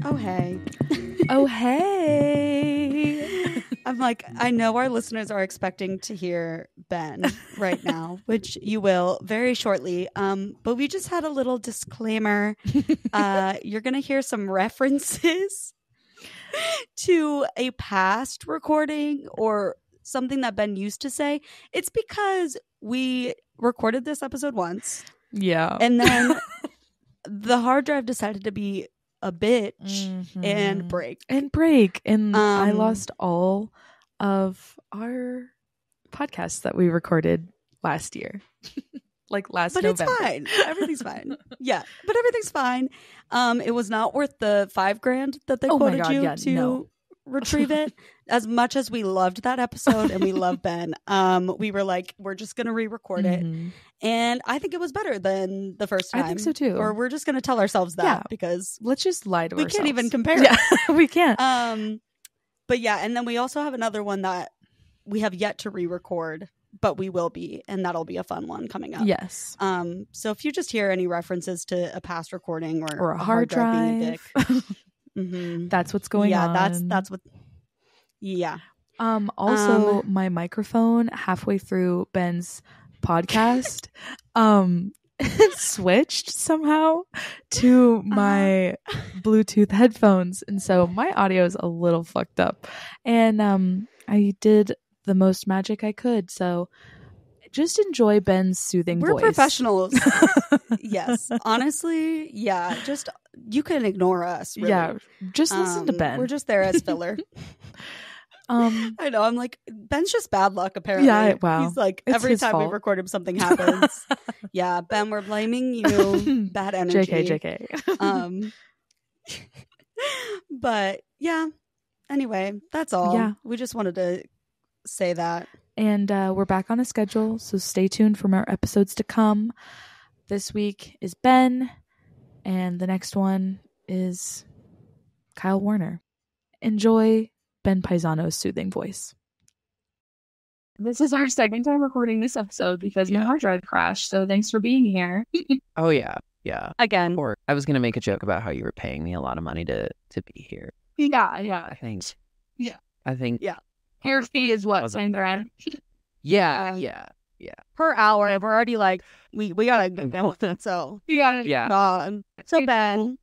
Oh, hey. Oh, hey. I'm like, I know our listeners are expecting to hear Ben right now, which you will very shortly. But we just had a little disclaimer. You're going to hear some references to a past recording or something that Ben used to say. It's because we recorded this episode once. Yeah. And then the hard drive decided to be a bitch and break. And I lost all of our podcasts that we recorded last year. Like last November. But it's fine. Everything's fine. Yeah. But everything's fine. It was not worth the $5,000 that they quoted you to retrieve it. As much as we loved that episode and we love Ben, we were like, we're just going to re-record it. And I think it was better than the first time. I think so too. Or we're just going to tell ourselves that because let's just lie to ourselves. We can't even compare. Yeah, we can't. But yeah, and then we also have another one that we have yet to re-record, but we will be, and that'll be a fun one coming up. Yes. So if you just hear any references to a past recording or a hard drive being a dick, that's what's going on. Yeah, that's what. Yeah. Also, my microphone halfway through Ben's podcast switched somehow to my Bluetooth headphones, and so my audio is a little fucked up. And I did the most magic I could, so just enjoy Ben's soothing voice. We're professionals. Yes, honestly, yeah. Just you can ignore us. Really. Yeah, just listen to Ben. We're just there as filler. I know. I'm like, Ben's just bad luck, apparently. Yeah, wow. He's like, It's every his time fault. we record him, something happens. Yeah, Ben, we're blaming you. Bad energy. JK. But yeah, anyway, that's all. Yeah. We just wanted to say that. And we're back on a schedule, so stay tuned for more episodes to come. This week is Ben, and the next one is Kyle Warner. Enjoy Ben Pisano's soothing voice. This is our second time recording this episode because my hard drive crashed, so thanks for being here. Oh, yeah. Yeah. Again. Or I was going to make a joke about how you were paying me a lot of money to be here. Yeah. I think. Yeah. Your fee is what, Was it- Sandra? Yeah. per hour, and we're already like, we gotta go with it. So Yeah. so Ben,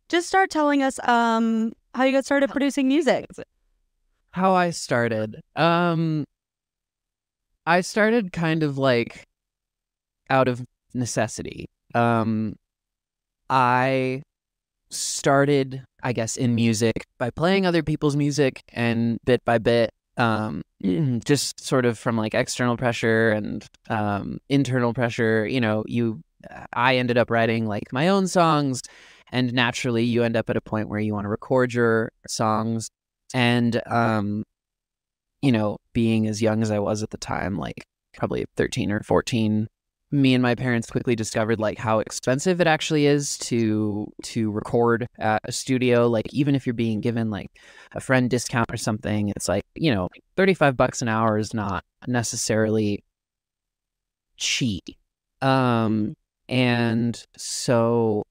just start telling us how you got started producing music. How I started. I started kind of like out of necessity. I started, I guess, in music by playing other people's music, and bit by bit, just sort of from like external pressure and internal pressure, I ended up writing like my own songs, and naturally you end up at a point where you want to record your songs. And being as young as I was at the time, like probably 13 or 14, me and my parents quickly discovered like how expensive it actually is to record at a studio. Like even if you're being given like a friend discount or something, it's like, $35 an hour is not necessarily cheap. And so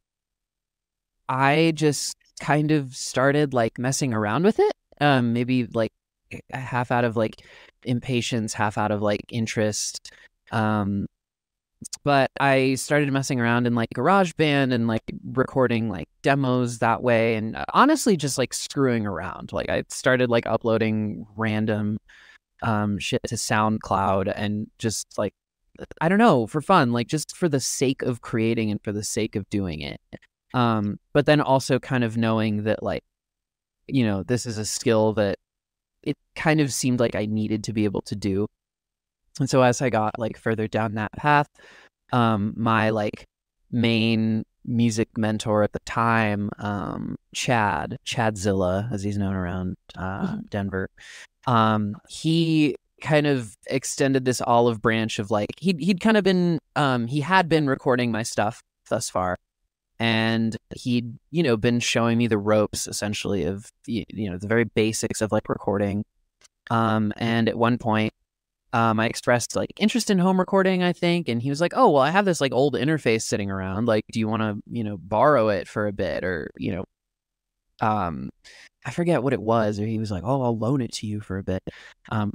I just kind of started like messing around with it. Maybe like half out of like impatience, half out of like interest. But I started messing around in like GarageBand and like recording like demos that way, and honestly just like screwing around. Like I started like uploading random shit to SoundCloud, and just like, I don't know, for fun, like just for the sake of creating and for the sake of doing it. But then also kind of knowing that like, this is a skill that it kind of seemed like I needed to be able to do. And so as I got like further down that path, my like main music mentor at the time, Chadzilla, as he's known around Denver, he kind of extended this olive branch of like, he'd kind of been, he had been recording my stuff thus far. And he'd, been showing me the ropes essentially of, the very basics of like recording. And at one point, I expressed like interest in home recording, I think. And he was like, oh, well, I have this like old interface sitting around. Like, do you want to, borrow it for a bit? Or, I forget what it was. Or he was like, oh, I'll loan it to you for a bit.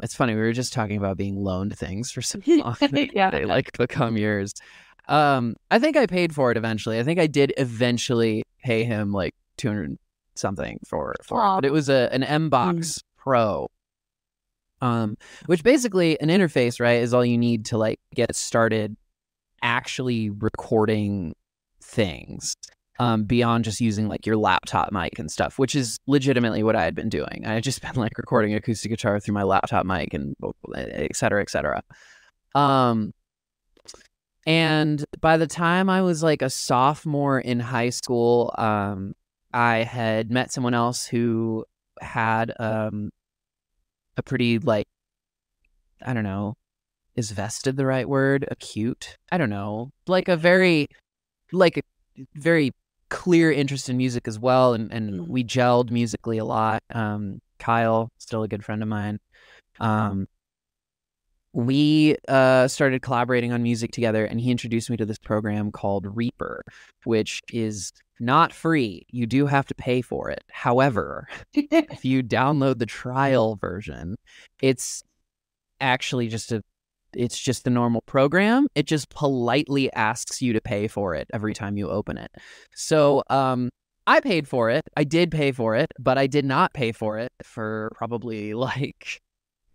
It's funny. We were just talking about being loaned things for so long. Yeah. They like become yours. I think I paid for it eventually. I think I did eventually pay him like 200 something for it. But it was an M-Box Pro. Which basically an interface, right, is all you need to like get started actually recording things, beyond just using like your laptop mic and stuff, which is legitimately what I had been doing. I had just been like recording acoustic guitar through my laptop mic and et cetera, et cetera. And by the time I was like a sophomore in high school, I had met someone else who had a pretty like, I don't know, is vested the right word? Acute? I don't know. Like a very clear interest in music as well. And we gelled musically a lot. Kyle, still a good friend of mine. We started collaborating on music together, and he introduced me to this program called Reaper, which is not free. You do have to pay for it. However, if you download the trial version, it's actually just the normal program. It just politely asks you to pay for it every time you open it. So I paid for it. I did pay for it, but I did not pay for it for probably like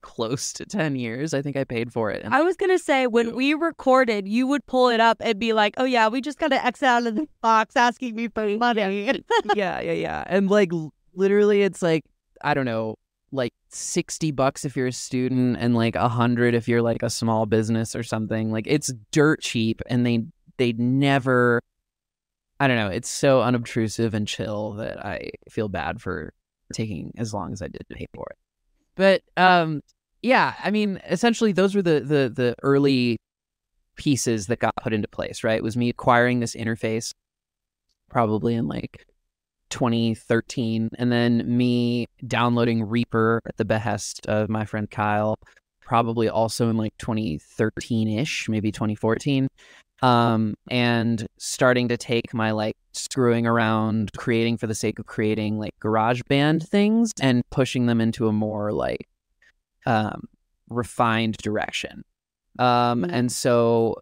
close to 10 years. I think I paid for it. I was going to say, when we recorded, you would pull it up and be like, oh yeah, we just got to X out of the box asking me for money. Yeah. And like literally it's like, I don't know, like $60 if you're a student and like $100 if you're like a small business or something. Like it's dirt cheap, and they never, I don't know, it's so unobtrusive and chill that I feel bad for taking as long as I did to pay for it. But yeah, I mean, essentially those were the early pieces that got put into place, right? It was me acquiring this interface probably in like 2013, and then me downloading Reaper at the behest of my friend Kyle, probably also in like 2013-ish, maybe 2014, and starting to take my like screwing around, creating for the sake of creating like garage band things and pushing them into a more like refined direction. And so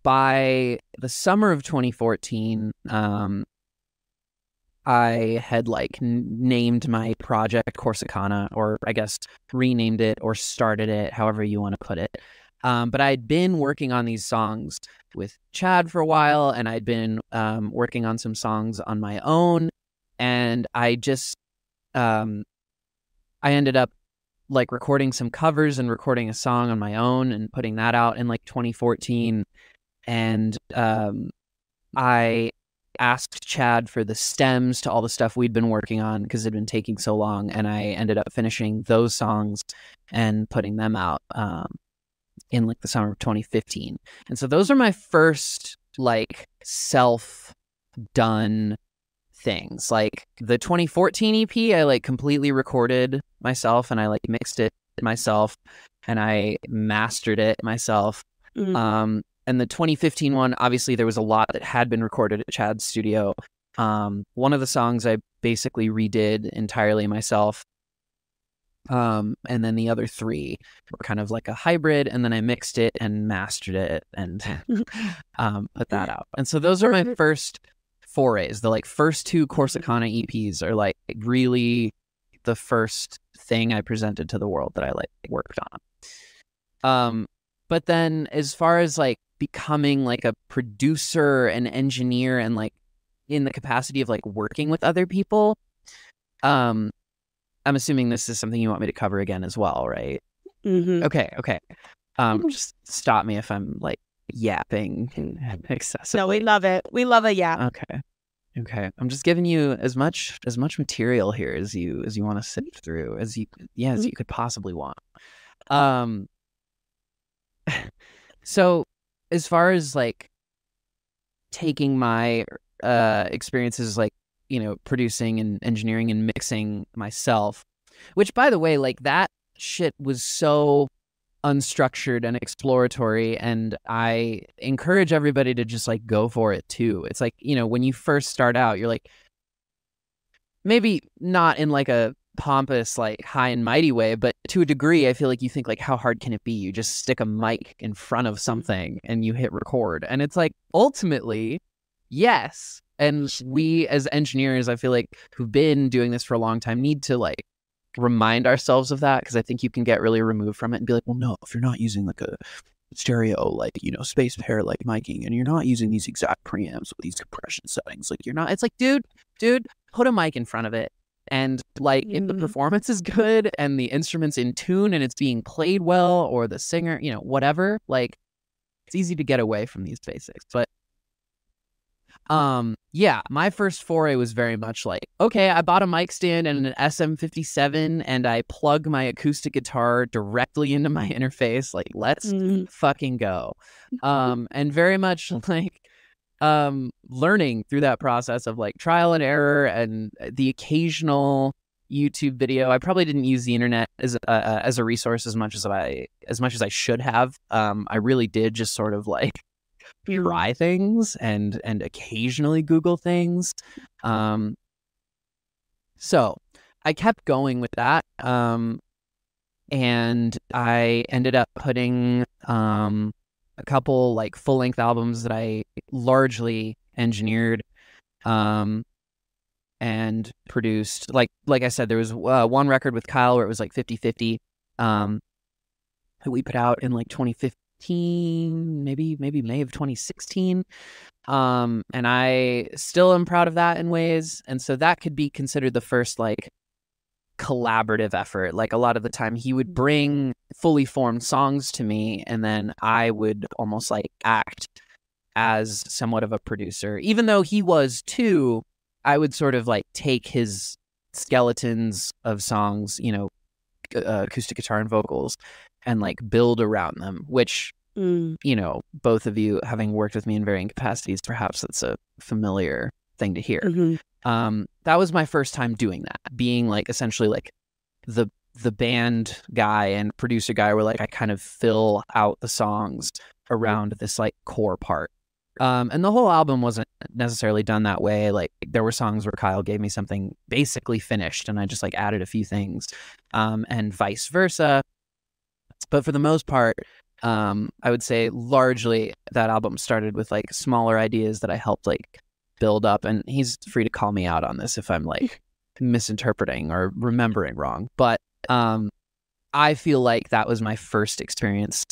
by the summer of 2014, I had like named my project Corsicana, or I guess renamed it or started it, however you want to put it. But I'd been working on these songs with Chad for a while, and I'd been working on some songs on my own, and I just I ended up like recording some covers and recording a song on my own and putting that out in like 2014. And I asked Chad for the stems to all the stuff we'd been working on because it had been taking so long, and I ended up finishing those songs and putting them out in like the summer of 2015. And so those are my first like self-done things. Like the 2014 EP, I like completely recorded myself, and I like mixed it myself, and I mastered it myself. And the 2015 one, obviously there was a lot that had been recorded at Chad's studio. One of the songs I basically redid entirely myself. And then the other three were kind of like a hybrid, and then I mixed it and mastered it and put that out. And so those are my first forays. The like first two Corsicana EPs are like really the first thing I presented to the world that I like worked on. But then as far as like becoming like a producer and engineer and like in the capacity of like working with other people, I'm assuming this is something you want me to cover again as well, right? Mm-hmm. Okay. Just stop me if I'm like yapping excessive. No, we love it. We love a yap. Okay. I'm just giving you as much material here as you want to sift through as you could possibly want. So as far as like taking my experiences like, producing and engineering and mixing myself, which, by the way, like that shit was so unstructured and exploratory, and I encourage everybody to just like go for it too. It's like, when you first start out, you're like, maybe not in like a pompous, like high and mighty way, but to a degree, I feel like you think like, how hard can it be? You just stick a mic in front of something and you hit record. And it's like, ultimately, yes. And we as engineers, I feel like, who've been doing this for a long time, need to like remind ourselves of that, because I think you can get really removed from it and be like, well, no, if you're not using like a stereo, like, space pair like miking, and you're not using these exact preamps with these compression settings, like you're not, it's like, dude, put a mic in front of it. And like, if the performance is good and the instrument's in tune and it's being played well, or the singer, whatever, like, it's easy to get away from these basics. But yeah, my first foray was very much like, okay, I bought a mic stand and an SM57 and I plug my acoustic guitar directly into my interface. Like, let's fucking go. And very much like, learning through that process of like trial and error and the occasional YouTube video. I probably didn't use the internet as a resource as much as I should have. I really did just sort of like try things and occasionally Google things. So I kept going with that. And I ended up putting a couple like full-length albums that I largely engineered and produced. Like I said, there was one record with Kyle where it was like 50-50 that we put out in like 2015, maybe May of 2016. And I still am proud of that in ways. And so that could be considered the first like collaborative effort. Like, a lot of the time he would bring fully formed songs to me, and then I would almost like act as somewhat of a producer. Even though he was too, I would sort of like take his skeletons of songs, acoustic guitar and vocals, and like build around them, which, both of you having worked with me in varying capacities, perhaps that's a familiar thing to hear. That was my first time doing that, being like essentially like the band guy and producer guy, where like I kind of fill out the songs around this like core part. And the whole album wasn't necessarily done that way. Like, there were songs where Kyle gave me something basically finished and I just like added a few things, and vice versa. But for the most part, I would say largely that album started with like smaller ideas that I helped like build up. And he's free to call me out on this if I'm like misinterpreting or remembering wrong. But I feel like that was my first experience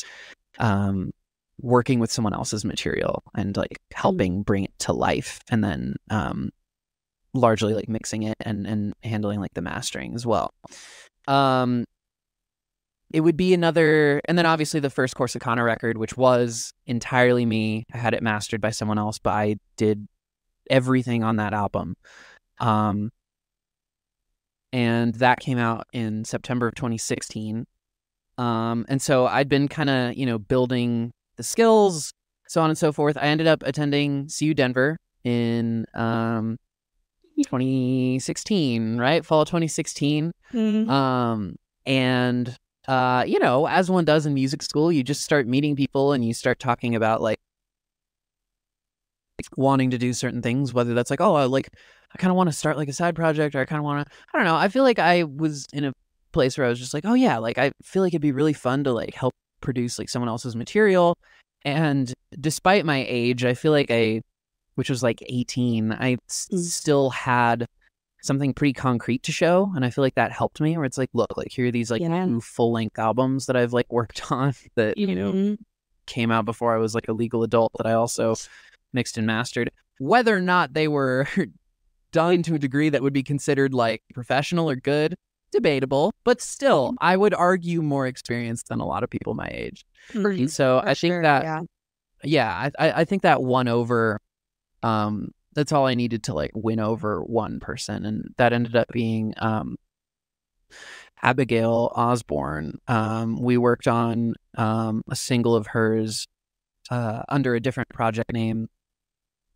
working with someone else's material and like helping bring it to life, and then largely like mixing it and handling like the mastering as well. It would be another, and then obviously the first Corsicana record, which was entirely me. I had it mastered by someone else, but I did everything on that album. And that came out in September of 2016. And so I'd been kind of, building the skills, so on and so forth. I ended up attending CU Denver in 2016, right? Fall of 2016. And as one does in music school, you just start meeting people and you start talking about like wanting to do certain things, whether that's like, I kind of want to start like a side project, or I kind of want to, I don't know. I feel like I was in a place where I was just like, I feel like it'd be really fun to like help produce like someone else's material. And despite my age, I feel like which was like 18, I still had something pretty concrete to show. And I feel like that helped me, where it's like, look, like here are these like two full-length albums that I've like worked on that, came out before I was like a legal adult, that I also mixed and mastered. Whether or not they were done to a degree that would be considered like professional or good, debatable, but still, I would argue more experienced than a lot of people my age. And so I think that, I think that won over, that's all I needed to like win over one person. And that ended up being Abigail Osborne. We worked on a single of hers under a different project name.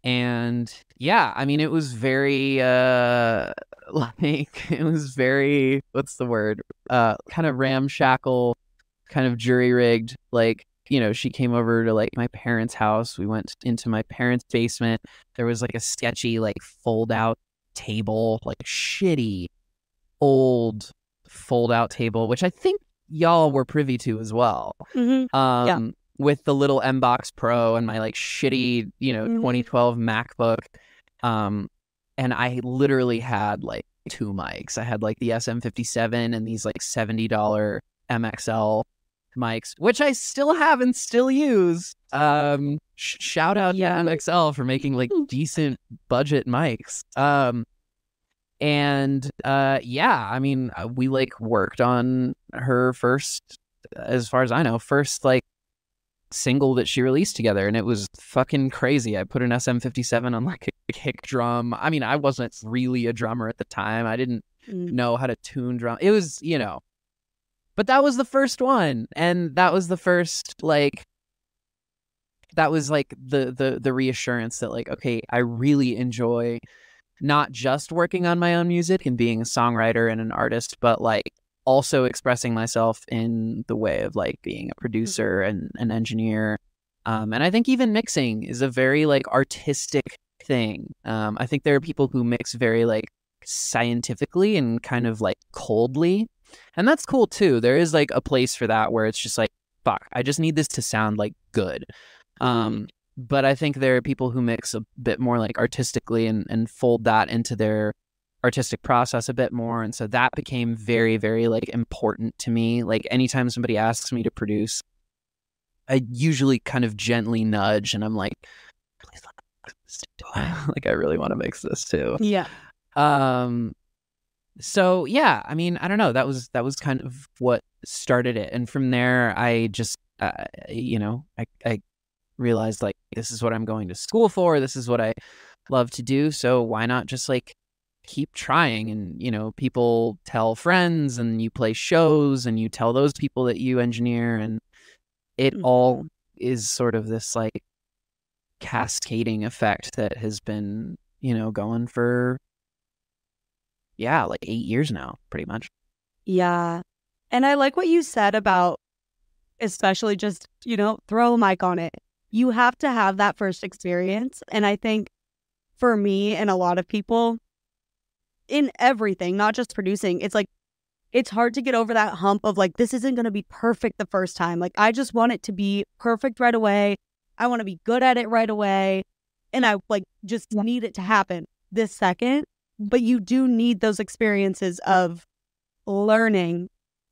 And yeah, I mean, it was very like, it was very, what's the word, kind of ramshackle, kind of jury rigged. Like, you know, she came over to like my parents' house. We went into my parents' basement. There was like a sketchy like fold out table, like shitty old fold out table, which I think y'all were privy to as well. Yeah. With the little M-Box Pro and my like shitty, you know, 2012 MacBook. And I literally had like 2 mics. I had like the SM57 and these like $70 MXL mics, which I still have and still use. Shout out to MXL for making like decent budget mics. And yeah, I mean, we like worked on her first, as far as I know, first like single that she released together, and it was fucking crazy. I put an SM57 on like a kick drum. I mean, I wasn't really a drummer at the time. I didn't know how to tune drum. It was, you know, but that was the first one, and that was the first like, that was like the reassurance that like, okay, I really enjoy not just working on my own music and being a songwriter and an artist, but like also expressing myself in the way of like being a producer and an engineer. And I think even mixing is a very like artistic thing. I think there are people who mix very like scientifically and kind of like coldly, and that's cool too. There is like a place for that where it's just like, fuck, I just need this to sound like good. But I think there are people who mix a bit more like artistically and fold that into their artistic process a bit more. And so that became very, very like important to me. Like anytime somebody asks me to produce, I usually kind of gently nudge and I'm like, please let me mix this too. Like I really want to mix this too. Yeah. So yeah, I mean, I don't know. That was kind of what started it. And from there, I just, you know, I realized like, this is what I'm going to school for. This is what I love to do. So why not just like keep trying? And, you know, people tell friends and you play shows and you tell those people that you engineer, and it all is sort of this like cascading effect that has been, you know, going for, yeah, like 8 years now, pretty much. Yeah. And I like what you said about, especially just, you know, throw a mic on it. You have to have that first experience. And I think for me and a lot of people in everything, not just producing, it's like, it's hard to get over that hump of like, this isn't going to be perfect the first time. Like, I just want it to be perfect right away. I want to be good at it right away. And I like just need it to happen this second. But you do need those experiences of learning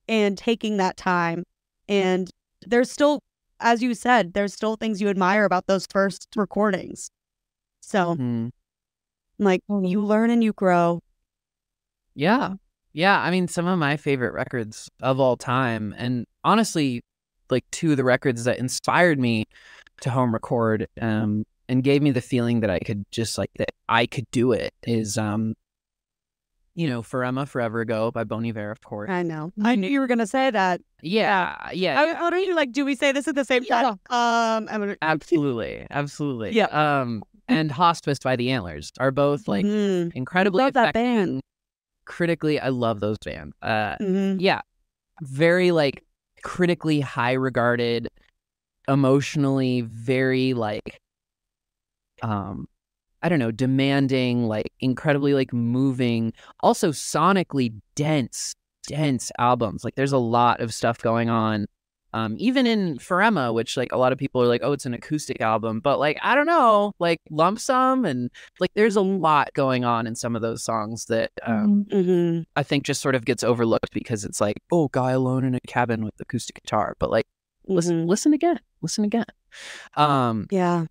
and taking that time. And there's still, as you said, there's still things you admire about those first recordings. So, like, you learn and you grow. Yeah. Yeah. I mean, some of my favorite records of all time, and honestly, like 2 of the records that inspired me to home record and gave me the feeling that I could just like, that I could do it is, you know, Forever Forever Ago by Bon Iver, of course. I know. I knew you were going to say that. Yeah. How do you like, do we say this at the same time? Absolutely. Absolutely. Yeah. And Hospice by the Antlers are both like incredibly love that band. Critically, I love those bands. Yeah. Very like critically high regarded, emotionally very like I don't know, demanding, like incredibly like moving, also sonically dense albums. Like there's a lot of stuff going on. Even in Forever, which like a lot of people are like, oh, it's an acoustic album, but like, I don't know, like Lump Sum, and like there's a lot going on in some of those songs that I think just sort of gets overlooked because it's like, oh, guy alone in a cabin with acoustic guitar. But like, listen again. Yeah.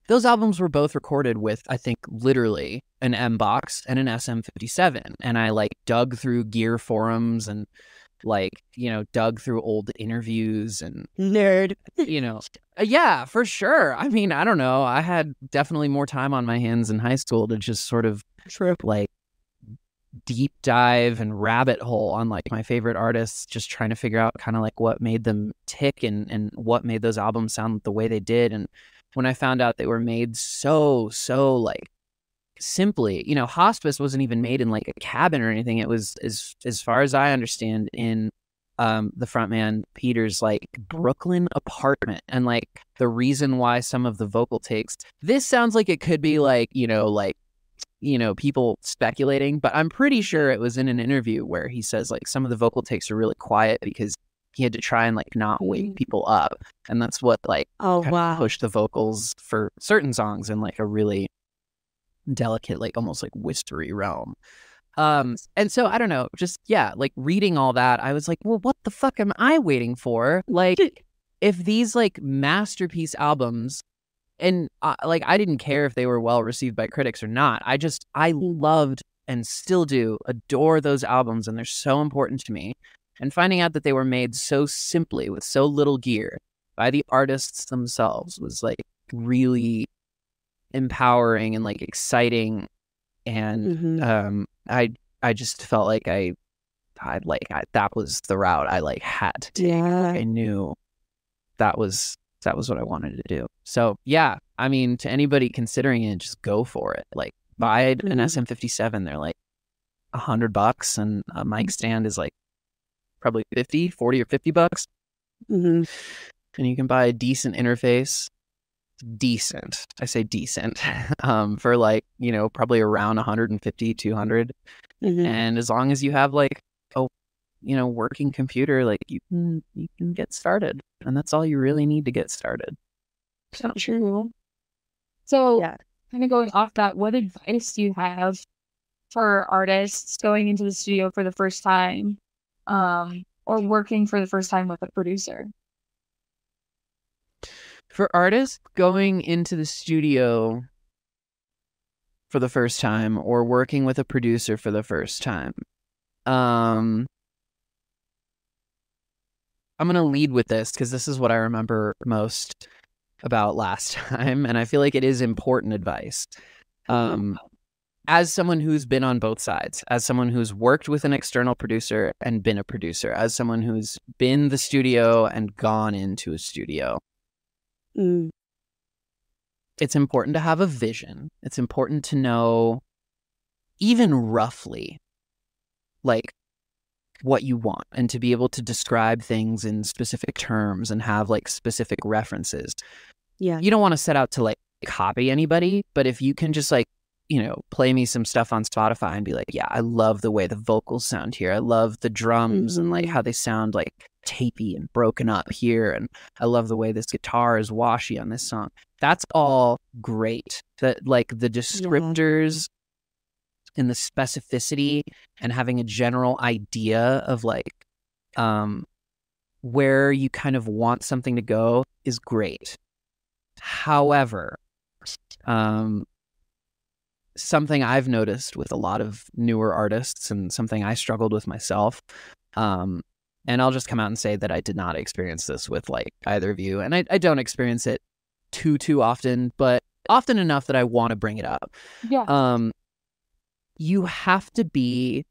Those albums were both recorded with, I think, literally an M-Box and an SM57. And I like dug through gear forums and like, you know, dug through old interviews and nerd, you know, yeah, for sure. I mean, I don't know. I had definitely more time on my hands in high school to just sort of like deep dive and rabbit hole on like my favorite artists, just trying to figure out kind of like what made them tick and what made those albums sound the way they did. And when I found out they were made so like simply. You know, Hospice wasn't even made in like a cabin or anything. It was, as far as I understand, in the frontman Peter's like Brooklyn apartment. And like the reason why some of the vocal takes, this sounds like it could be like, people speculating, but I'm pretty sure it was in an interview where he says like some of the vocal takes are really quiet because he had to try and like not wake people up. And that's what like pushed the vocals for certain songs in like a really delicate, like almost like whispery realm. And so I don't know, just like reading all that, I was like, well, what the fuck am I waiting for? Like, if these like masterpiece albums, and like I didn't care if they were well received by critics or not, I loved and still do adore those albums, and they're so important to me. And finding out that they were made so simply with so little gear by the artists themselves was like really empowering and like exciting. And I just felt like I that was the route I like had to take. I knew that was what I wanted to do. So yeah, I mean, to anybody considering it, just go for it. Like buy an SM57. They're like $100, and a mic stand is like probably 40 or $50. And you can buy a decent interface. Decent, I say decent, for like, probably around 150, 200. And as long as you have like a working computer, like you can get started, and that's all you really need to get started. So true. So kind of going off that, what advice do you have for artists going into the studio for the first time, or working for the first time with a producer? For artists going into the studio for the first time or working with a producer for the first time, I'm going to lead with this because this is what I remember most about last time, and I feel like it is important advice. As someone who's been on both sides, as someone who's worked with an external producer and been a producer, as someone who's been the studio and gone into a studio, it's important to have a vision. It's important to know, even roughly, like what you want, and to be able to describe things in specific terms and have like specific references. You don't want to set out to like copy anybody, but if you can just like, play me some stuff on Spotify and be like, yeah, I love the way the vocals sound here. I love the drums and like how they sound like tapey and broken up here. And I love the way this guitar is washy on this song. That's all great. That like the descriptors and the specificity and having a general idea of like where you kind of want something to go is great. However, something I've noticed with a lot of newer artists, and something I struggled with myself, and I'll just come out and say that I did not experience this with like either of you, and I don't experience it too often, but often enough that I want to bring it up. You have to be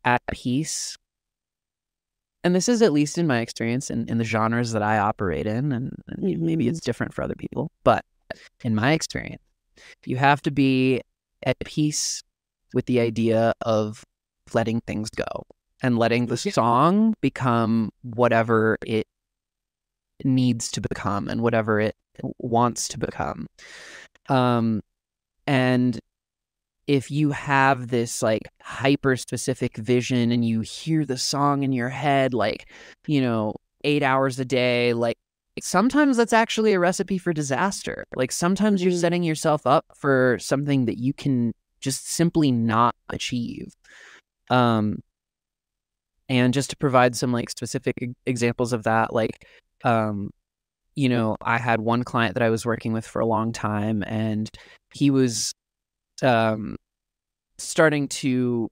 at peace, and this is at least in my experience in the genres that I operate in, and maybe it's different for other people, but in my experience, you have to be at peace with the idea of letting things go and letting the song become whatever it needs to become and whatever it wants to become. And if you have this like hyper specific vision and you hear the song in your head, like, 8 hours a day, like, sometimes that's actually a recipe for disaster. Like sometimes you're setting yourself up for something that you can just simply not achieve. And just to provide some like specific examples of that, like, I had one client that I was working with for a long time, and he was starting to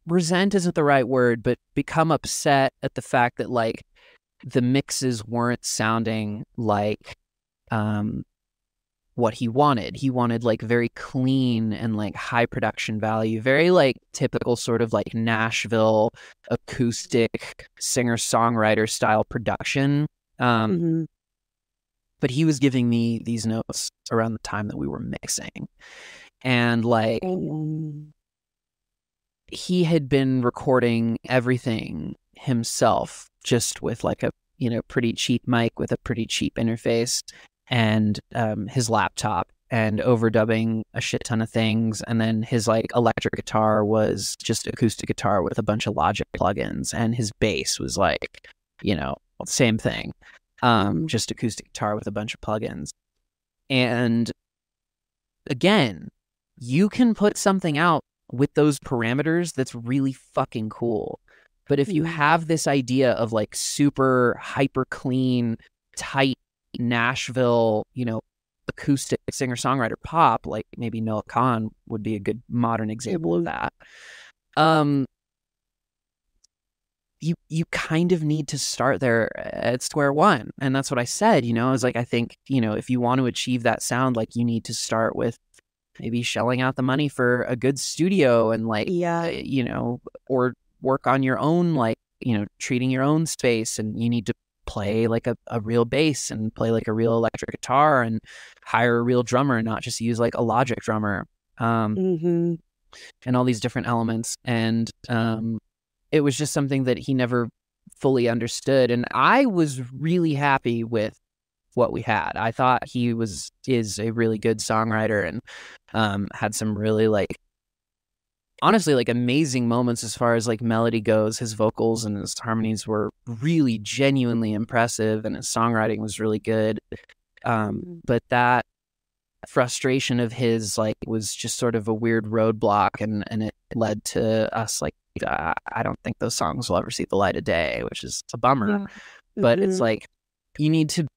resent isn't the right word, but become upset at the fact that like the mixes weren't sounding like what he wanted. He wanted like very clean and like high production value, very like typical sort of like Nashville acoustic singer-songwriter style production. And But he was giving me these notes around the time that we were mixing. And like, he had been recording everything himself, just with like a, you know, pretty cheap mic with a pretty cheap interface and his laptop, and overdubbing a shit ton of things. And then his like electric guitar was just acoustic guitar with a bunch of Logic plugins. And his bass was like, you know, same thing. Just acoustic guitar with a bunch of plugins. And again, you can put something out with those parameters that's really fucking cool. But if you have this idea of like super hyper clean, tight Nashville, you know, acoustic singer-songwriter pop, like maybe Noah Kahan would be a good modern example of that. You kind of need to start there at square one. And that's what I said, you know, I was like, I think, you know, if you want to achieve that sound, like you need to start with maybe shelling out the money for a good studio and like, you know, or work on your own, like, you know, treating your own space. And you need to play like a real bass and play like a real electric guitar and hire a real drummer and not just use like a Logic drummer, and all these different elements. And it was just something that he never fully understood. And I was really happy with what we had. I thought he is a really good songwriter, and had some really like, honestly, like amazing moments as far as like melody goes. His vocals and his harmonies were really genuinely impressive, and his songwriting was really good. But that frustration of his like was just sort of a weird roadblock, and it led to us like, I don't think those songs will ever see the light of day, which is a bummer. But it's like, you need to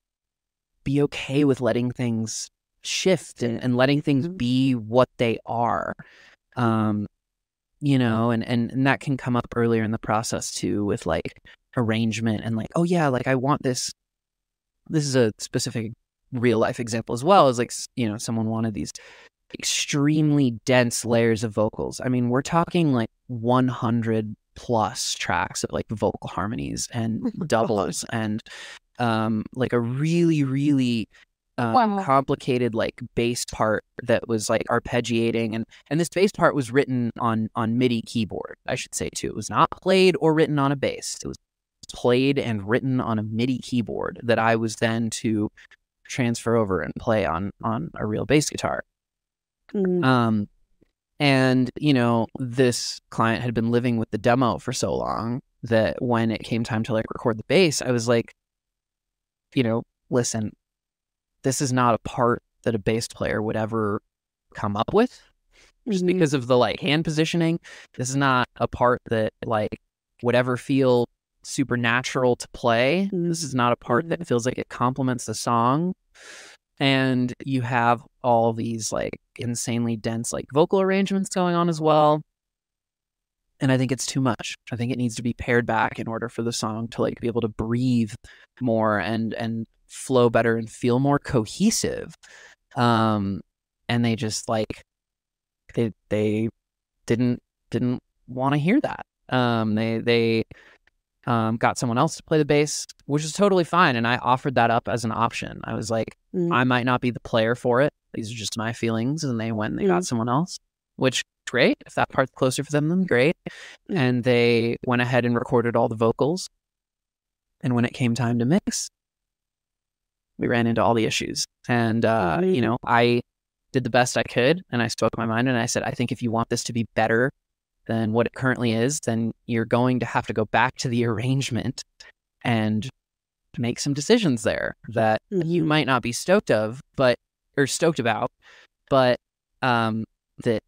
be okay with letting things shift and letting things be what they are. You know, and that can come up earlier in the process too, with like arrangement and like, oh yeah, like I want this. This is a specific real life example as well, is like, you know, someone wanted these extremely dense layers of vocals. I mean, we're talking like 100 plus tracks of like vocal harmonies and doubles and like a really complicated like bass part that was like arpeggiating, and this bass part was written on MIDI keyboard, I should say too. It was not played or written on a bass. It was played and written on a MIDI keyboard that I was then to transfer over and play on a real bass guitar. And you know, this client had been living with the demo for so long that when it came time to like record the bass, I was like, you know, listen, this is not a part that a bass player would ever come up with, just because of the like hand positioning. This is not a part that like would ever feel supernatural to play. This is not a part that feels like it complements the song. And you have all these like insanely dense like vocal arrangements going on as well. And I think it's too much. I think it needs to be pared back in order for the song to like be able to breathe more and flow better and feel more cohesive. And they just like they didn't want to hear that. They got someone else to play the bass, which is totally fine. And I offered that up as an option. I was like, I might not be the player for it. These are just my feelings. And they went and they got someone else, which great. If that part's closer for them, then great. And they went ahead and recorded all the vocals. And when it came time to mix, we ran into all the issues. And, you know, I did the best I could, and I spoke my mind, and I said, I think if you want this to be better than what it currently is, then you're going to have to go back to the arrangement and make some decisions there that you might not be stoked about, but that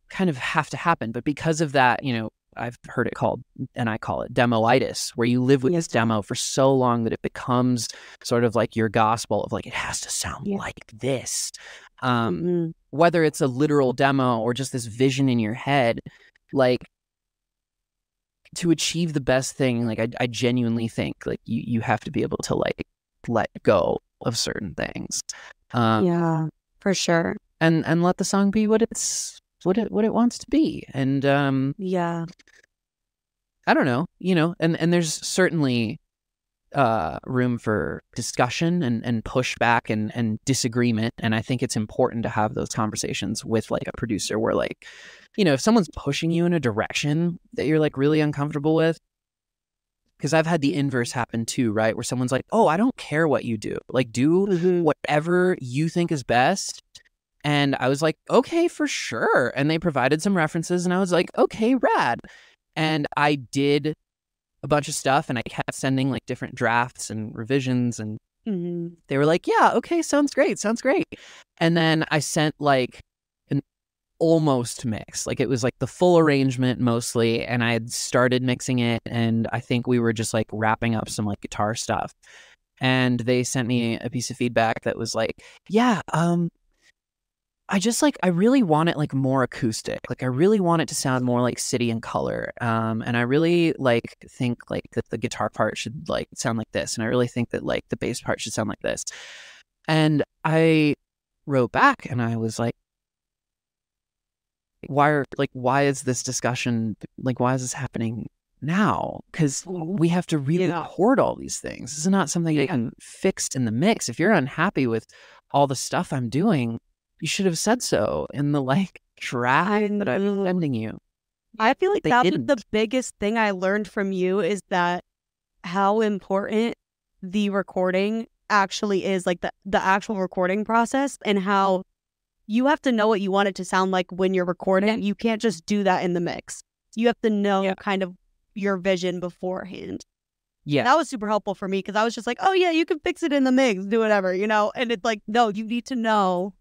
kind of have to happen. But because of that, you know, I've heard it called, and I call it demoitis, where you live with this demo for so long that it becomes sort of like your gospel of like, it has to sound like this. Whether it's a literal demo or just this vision in your head, like to achieve the best thing, like I genuinely think like you have to be able to like let go of certain things. Yeah, for sure. And let the song be what it wants to be. And yeah, I don't know, you know, and there's certainly room for discussion and pushback and disagreement. And I think it's important to have those conversations with like a producer where like, you know, if someone's pushing you in a direction that you're like really uncomfortable with, because I've had the inverse happen too, right? Where someone's like, oh, I don't care what you do. Like, do whatever you think is best. And I was like, okay, for sure. And they provided some references and I was like, okay, rad. And I did a bunch of stuff and I kept sending like different drafts and revisions and they were like, yeah, okay, sounds great. And then I sent like an almost mix. Like it was like the full arrangement mostly. And I had started mixing it and I think we were just like wrapping up some like guitar stuff. And they sent me a piece of feedback that was like, yeah, I really want it like more acoustic. Like I really want it to sound more like City and Color. And I really like think like that the guitar part should like sound like this. And I really think that like the bass part should sound like this. And I wrote back and I was like, why is this discussion, like, why is this happening now? Because we have to re-record all these things. This is not something I can fix in the mix. If you're unhappy with all the stuff I'm doing, you should have said so in the like draft that I'm sending you. I feel like that was the biggest thing I learned from you is that how important the recording actually is, like the actual recording process, and how you have to know what you want it to sound like when you're recording. You can't just do that in the mix. You have to know kind of your vision beforehand. Yeah. That was super helpful for me because I was just like, oh yeah, you can fix it in the mix, do whatever, you know? And it's like, no, you need to know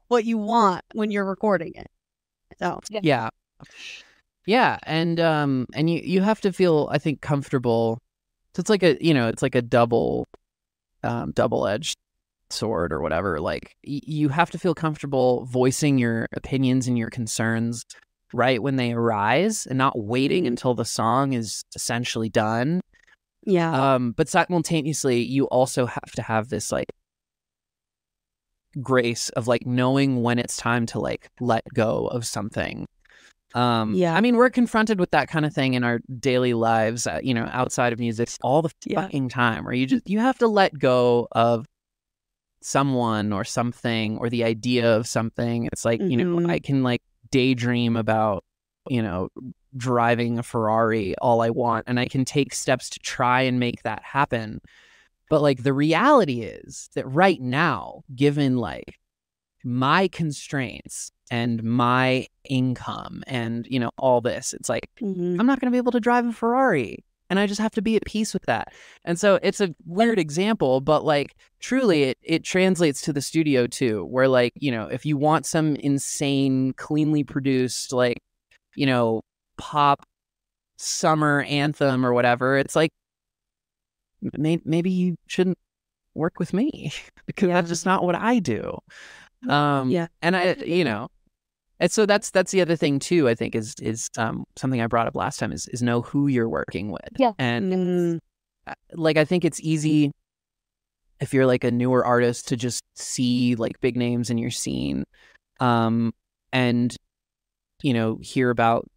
what you want when you're recording it. So yeah, and you have to feel, I think, comfortable. So it's like a double-edged sword or whatever. Like you have to feel comfortable voicing your opinions and your concerns right when they arise, and not waiting until the song is essentially done. Yeah. But simultaneously, you also have to have this like grace of like knowing when it's time to like let go of something. I mean, we're confronted with that kind of thing in our daily lives, outside of music all the fucking time, where you have to let go of someone or something or the idea of something. It's like, I can like daydream about, driving a Ferrari all I want, and I can take steps to try and make that happen. But like the reality is that right now, given like my constraints and my income and, all this, it's like, I'm not going to be able to drive a Ferrari, and I just have to be at peace with that. And so it's a weird example, but like truly it translates to the studio too, where like, if you want some insane, cleanly produced, like, pop summer anthem or whatever, it's like, maybe you shouldn't work with me because that's just not what I do. And and so that's the other thing too, I think is something I brought up last time is know who you're working with. Yeah. And like, I think it's easy if you're like a newer artist to just see like big names in your scene, and, hear about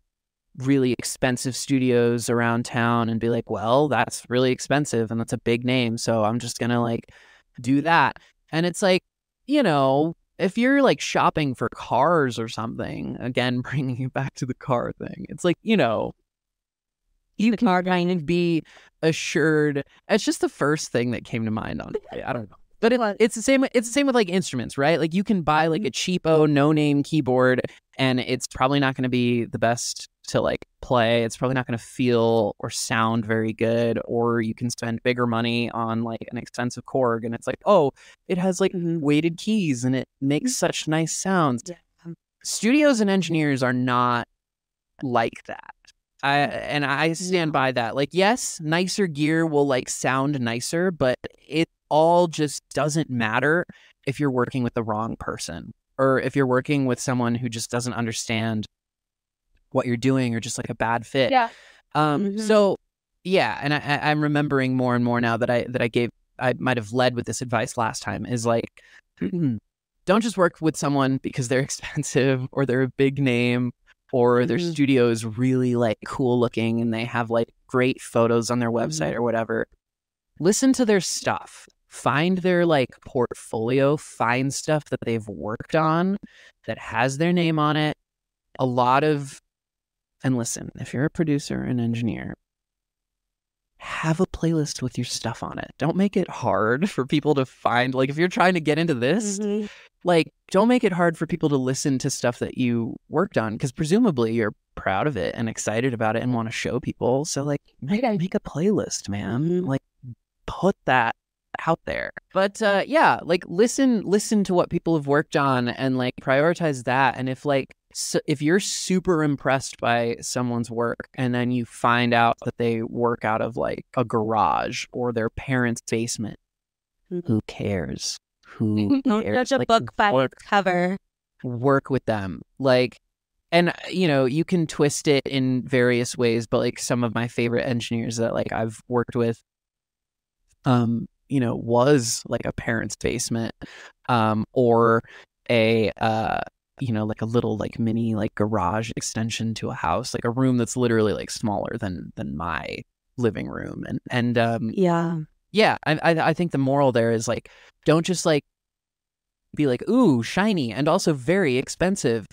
really expensive studios around town and be like, well, that's really expensive and that's a big name, so I'm just gonna like do that. And it's like, if you're like shopping for cars or something, again bringing it back to the car thing, it's like, you can kind of be assured. It's just the first thing that came to mind on it. I don't know. But it's the same with like instruments, right? Like you can buy like a cheapo no-name keyboard and it's probably not going to be the best to like play. It's probably not going to feel or sound very good. Or you can spend bigger money on like an expensive Korg and it's like, oh, it has like weighted keys and it makes such nice sounds. Yeah. Studios and engineers are not like that. I stand by that. Like, yes, nicer gear will like sound nicer, but it all just doesn't matter if you're working with the wrong person or if you're working with someone who just doesn't understand what you're doing or just like a bad fit. Yeah. So yeah, and I'm remembering more and more now that I might have led with this advice last time, is like, don't just work with someone because they're expensive or they're a big name or their studio is really like cool looking and they have like great photos on their website or whatever. listen to their stuff, find their like portfolio, find stuff that they've worked on that has their name on it. And listen, if you're a producer and engineer, have a playlist with your stuff on it. Don't make it hard for people to find, like, if you're trying to get into this, like, don't make it hard for people to listen to stuff that you worked on, because presumably you're proud of it and excited about it and want to show people. So, like, make a playlist, man. Like, put that out there. But yeah, like, listen to what people have worked on and like prioritize that. And if you're super impressed by someone's work and then you find out that they work out of like a garage or their parents' basement, who cares? Who Don't cares? judge a Like, book by its cover. Work with them. Like, and you know, you can twist it in various ways, but like some of my favorite engineers that like I've worked with, you know, was like a parent's basement, or a you know, like a little like mini like garage extension to a house, like a room that's literally like smaller than my living room. And I think the moral there is like, don't just like be like, ooh, shiny and also very expensive.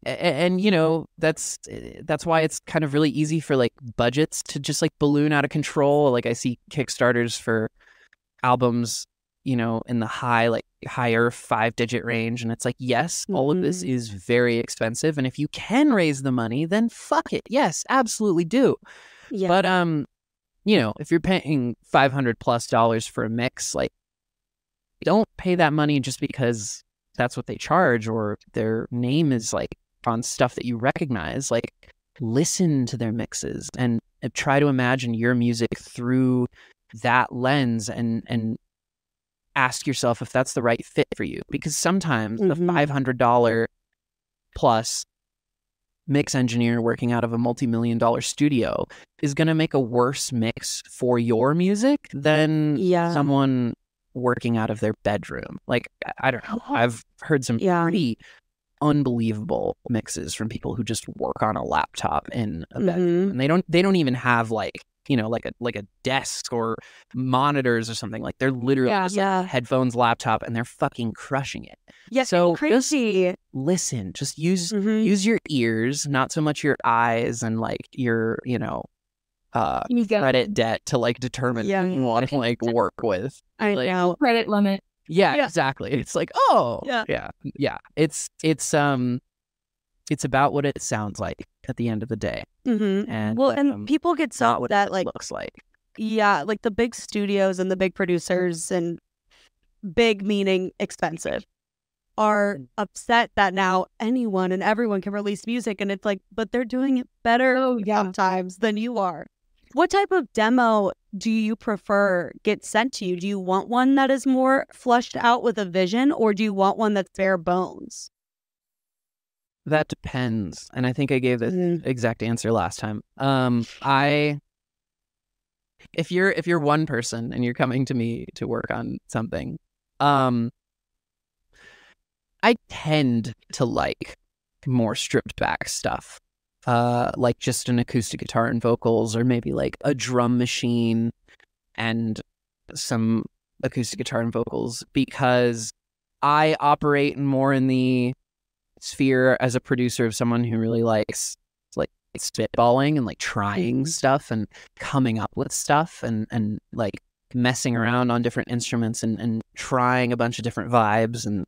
And you know, that's why it's kind of really easy for like budgets to just like balloon out of control. Like I see Kickstarters for albums, you know, in the higher 5-digit range, and it's like, yes, all of this is very expensive, and if you can raise the money, then fuck it, yes, absolutely do. But you know, if you're paying $500+ for a mix, like, don't pay that money just because that's what they charge or their name is like on stuff that you recognize. Like, listen to their mixes and try to imagine your music through that lens and ask yourself if that's the right fit for you. Because sometimes the $500 plus mix engineer working out of a multi-million-dollar studio is going to make a worse mix for your music than someone working out of their bedroom. Like, I don't know. I've heard some pretty unbelievable mixes from people who just work on a laptop in a bedroom, and they don't even have like, you know, like a desk or monitors or something. Like, they're literally just like headphones, laptop, and they're fucking crushing it. Yeah, so crazy. Just listen. Just use your ears, not so much your eyes and like your, you know, credit debt to like determine who you want to like work with. I know, credit limit. Yeah, exactly. It's like, it's about what it sounds like at the end of the day. And well, and people get so that like looks like. Yeah, like the big studios and the big producers, and big meaning expensive, are upset that now anyone and everyone can release music, and it's like, but they're doing it better sometimes than you are. What type of demo do you prefer gets sent to you? Do you want one that is more fleshed out with a vision, or do you want one that's bare bones? That depends. And I think I gave the exact answer last time. If you're one person and you're coming to me to work on something, I tend to like more stripped back stuff. Like just an acoustic guitar and vocals, or maybe like a drum machine and some acoustic guitar and vocals, because I operate more in the sphere as a producer of someone who really likes like spitballing and like trying stuff and coming up with stuff and like messing around on different instruments and trying a bunch of different vibes, and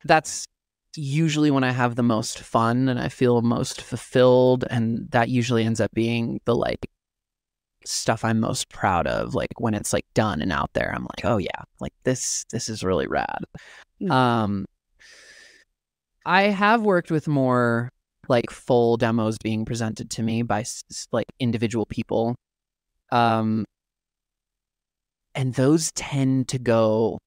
that's usually when I have the most fun and I feel most fulfilled, and that usually ends up being the like stuff I'm most proud of. Like when it's like done and out there, I'm like, oh yeah, like this is really rad. I have worked with more like full demos being presented to me by like individual people, and those tend to go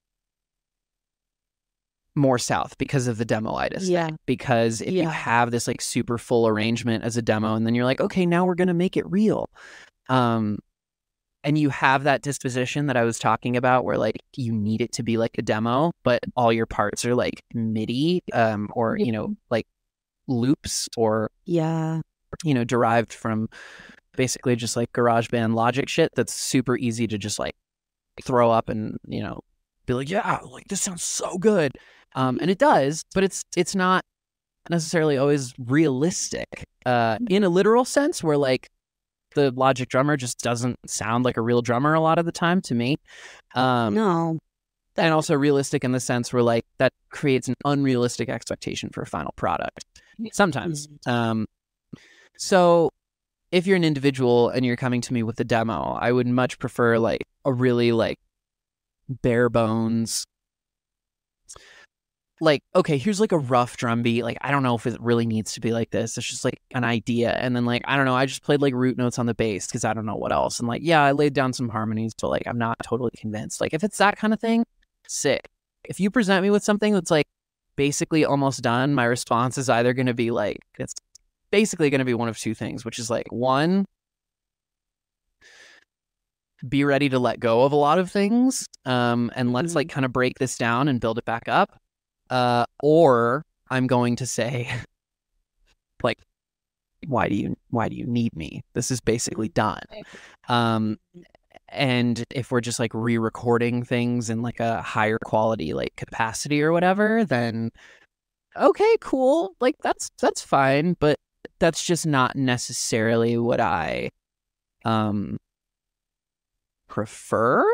more south because of the demo-itis. Because if you have this like super full arrangement as a demo, and then you're like, okay, now we're gonna make it real, and you have that disposition that I was talking about where like you need it to be like a demo, but all your parts are like MIDI, or you know, like loops, or you know, derived from basically just like GarageBand Logic shit that's super easy to just like throw up and, you know, be like, yeah, like this sounds so good. And it does, but it's not necessarily always realistic in a literal sense, where like the Logic drummer just doesn't sound like a real drummer a lot of the time to me. No. And also realistic in the sense where like that creates an unrealistic expectation for a final product sometimes. So if you're an individual and you're coming to me with a demo, I would much prefer like a really like bare bones, like, okay, here's like a rough drum beat. Like, I don't know if it really needs to be like this. It's just like an idea. And then like, I don't know, I just played like root notes on the bass because I don't know what else. And like, yeah, I laid down some harmonies, but like, I'm not totally convinced. Like, if it's that kind of thing, sick. If you present me with something that's like basically almost done, my response is either going to be like, it's basically going to be one of two things, which is like, one, be ready to let go of a lot of things. And let's like kind of break this down and build it back up. Or I'm going to say, like, why do you need me? This is basically done. And if we're just like re-recording things in like a higher quality like capacity or whatever, then okay, cool. Like that's fine, but that's just not necessarily what I prefer.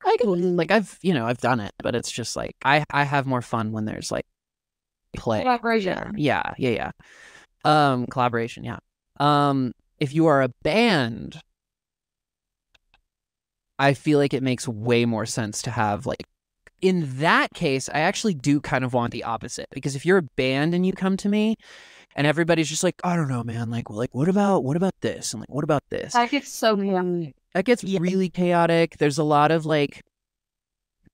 Like I've done it, but it's just like I have more fun when there's like play. Collaboration. Yeah. Collaboration, yeah. If you are a band, I feel like it makes way more sense to have like, in that case, I actually do kind of want the opposite, because if you're a band and you come to me and everybody's just like, I don't know, man, like what about this? And like, what about this? That gets so chaotic. That gets really chaotic. There's a lot of like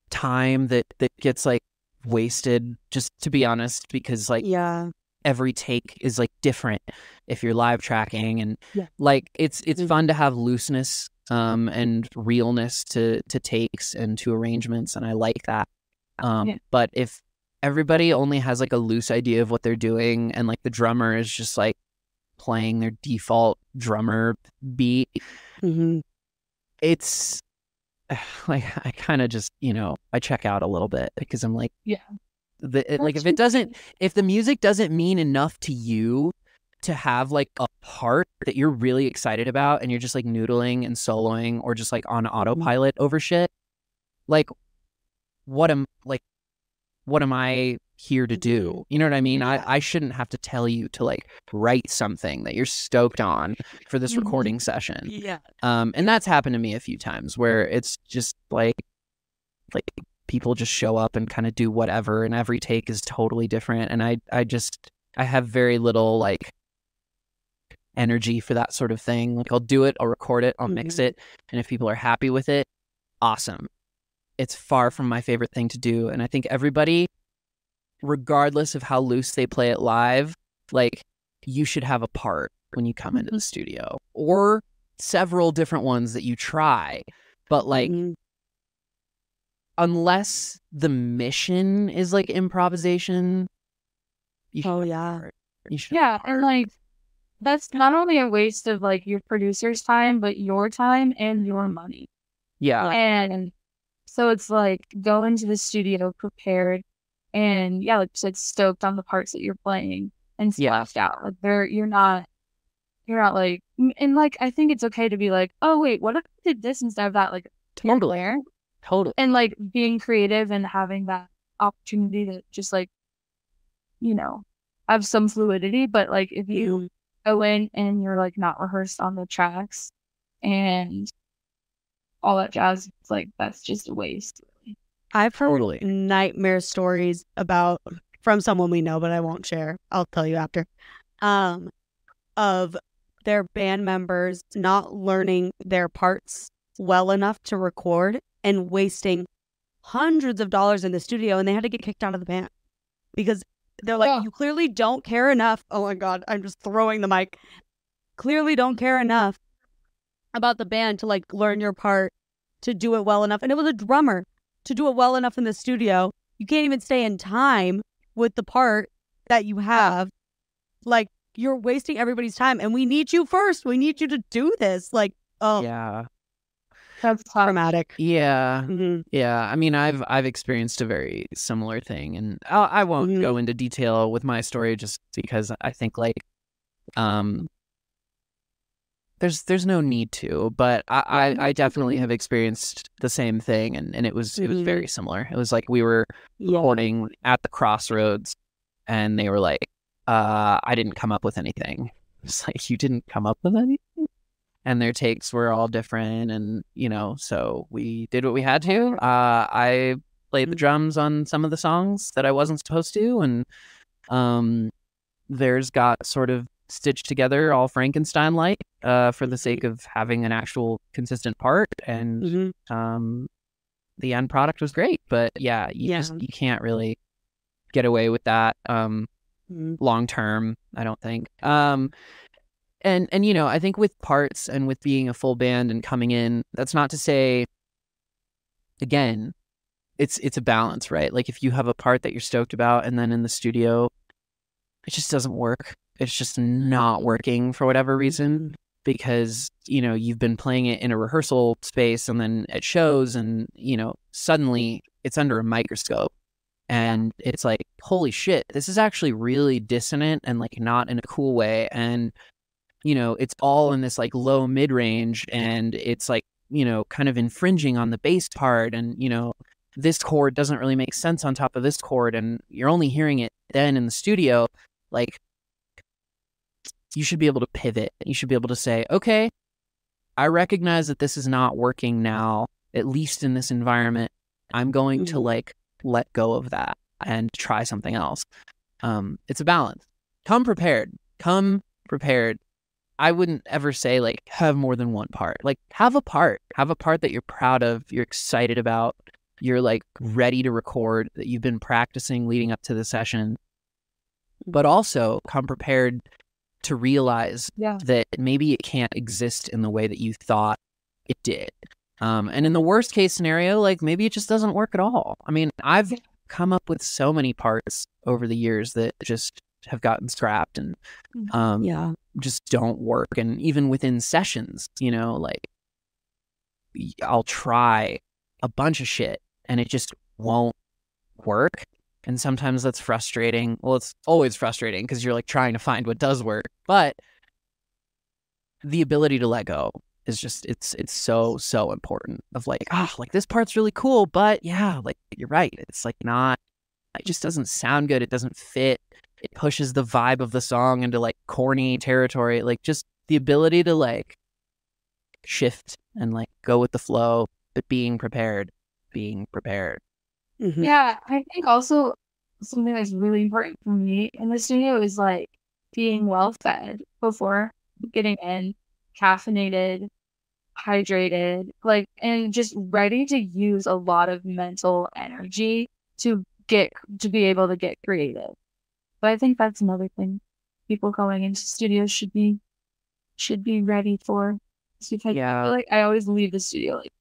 time that gets like wasted, just to be honest, because like every take is like different if you're live tracking, and like it's fun to have looseness and realness to takes and to arrangements, and I like that. But if everybody only has like a loose idea of what they're doing and like the drummer is just like playing their default drummer beat, it's like I kind of just, I check out a little bit, because I'm like, like if the music doesn't mean enough to you to have like a part that you're really excited about and you're just like noodling and soloing or just like on autopilot over shit, like what am I here to do? You know what I mean? I shouldn't have to tell you to like write something that you're stoked on for this recording session. And that's happened to me a few times where it's just like people just show up and kind of do whatever, and every take is totally different, and I have very little like energy for that sort of thing. Like I'll do it, I'll record it, I'll mix it, and if people are happy with it, awesome. It's far from my favorite thing to do, and I think everybody, regardless of how loose they play it live, like you should have a part when you come into the studio, or several different ones that you try, but like unless the mission is like improvisation, you should and like that's not only a waste of like your producer's time, but your time and your money. And so it's like go into the studio prepared and like you said, stoked on the parts that you're playing and splashed out. Like you're not like, and like I think it's okay to be like, oh wait, what if I did this instead of that? Like totally. And like being creative and having that opportunity to just like, have some fluidity. But like if you go in and you're like not rehearsed on the tracks and all that jazz, it's like that's just a waste. I've heard nightmare stories from someone we know, but I won't share. I'll tell you after. Of their band members not learning their parts well enough to record and wasting hundreds of dollars in the studio, and they had to get kicked out of the band because they're like, you clearly don't care enough. Oh my God, I'm just throwing the mic. Clearly don't care enough about the band to like learn your part, to do it well enough. And it was a drummer to do it well enough in the studio. You can't even stay in time with the part that you have. Like, you're wasting everybody's time, and we need you first. We need you to do this. Like, oh, Yeah. that's traumatic. Yeah. Yeah. I mean, I've experienced a very similar thing, and I won't go into detail with my story just because I think like, there's no need to, but I definitely have experienced the same thing, and it was very similar. It was like we were recording at the crossroads, and they were like, I didn't come up with anything. It's like, you didn't come up with anything? And their takes were all different, and so we did what we had to. I played the drums on some of the songs that I wasn't supposed to, and theirs got sort of stitched together all Frankenstein-like for the sake of having an actual consistent part, and the end product was great. But yeah, you can't really get away with that long term, I don't think. And I think with parts and with being a full band and coming in, that's not to say, again, it's a balance, right? Like if you have a part that you're stoked about and then in the studio it just doesn't work, it's just not working for whatever reason, because you've been playing it in a rehearsal space and then at shows, and suddenly it's under a microscope and it's like, holy shit, this is actually really dissonant and like not in a cool way, and it's all in this like low mid range, and it's like, kind of infringing on the bass part, and this chord doesn't really make sense on top of this chord, and you're only hearing it then in the studio. Like, you should be able to pivot. You should be able to say, okay, I recognize that this is not working now, at least in this environment. I'm going to like let go of that and try something else. It's a balance. Come prepared. I wouldn't ever say like have more than one part. Like have a part that you're proud of, you're excited about, you're like ready to record, that you've been practicing leading up to the session. But also come prepared to realize that maybe it can't exist in the way that you thought it did. And in the worst case scenario, like maybe it just doesn't work at all. I mean, I've come up with so many parts over the years that just have gotten scrapped and just don't work. And even within sessions, like I'll try a bunch of shit and it just won't work. And sometimes that's frustrating. Well, it's always frustrating because you're like trying to find what does work. But the ability to let go is just, it's so important. Of like, like this part's really cool, but yeah, like you're right. It's like not, it just doesn't sound good. It doesn't fit. It pushes the vibe of the song into like corny territory. Like just the ability to like shift and like go with the flow, but being prepared. Yeah, I think also something that's really important for me in the studio is like being well fed before getting in, caffeinated, hydrated, like, and just ready to use a lot of mental energy to be able to get creative. But I think that's another thing people going into studios should be ready for. Because I feel like I always leave the studio like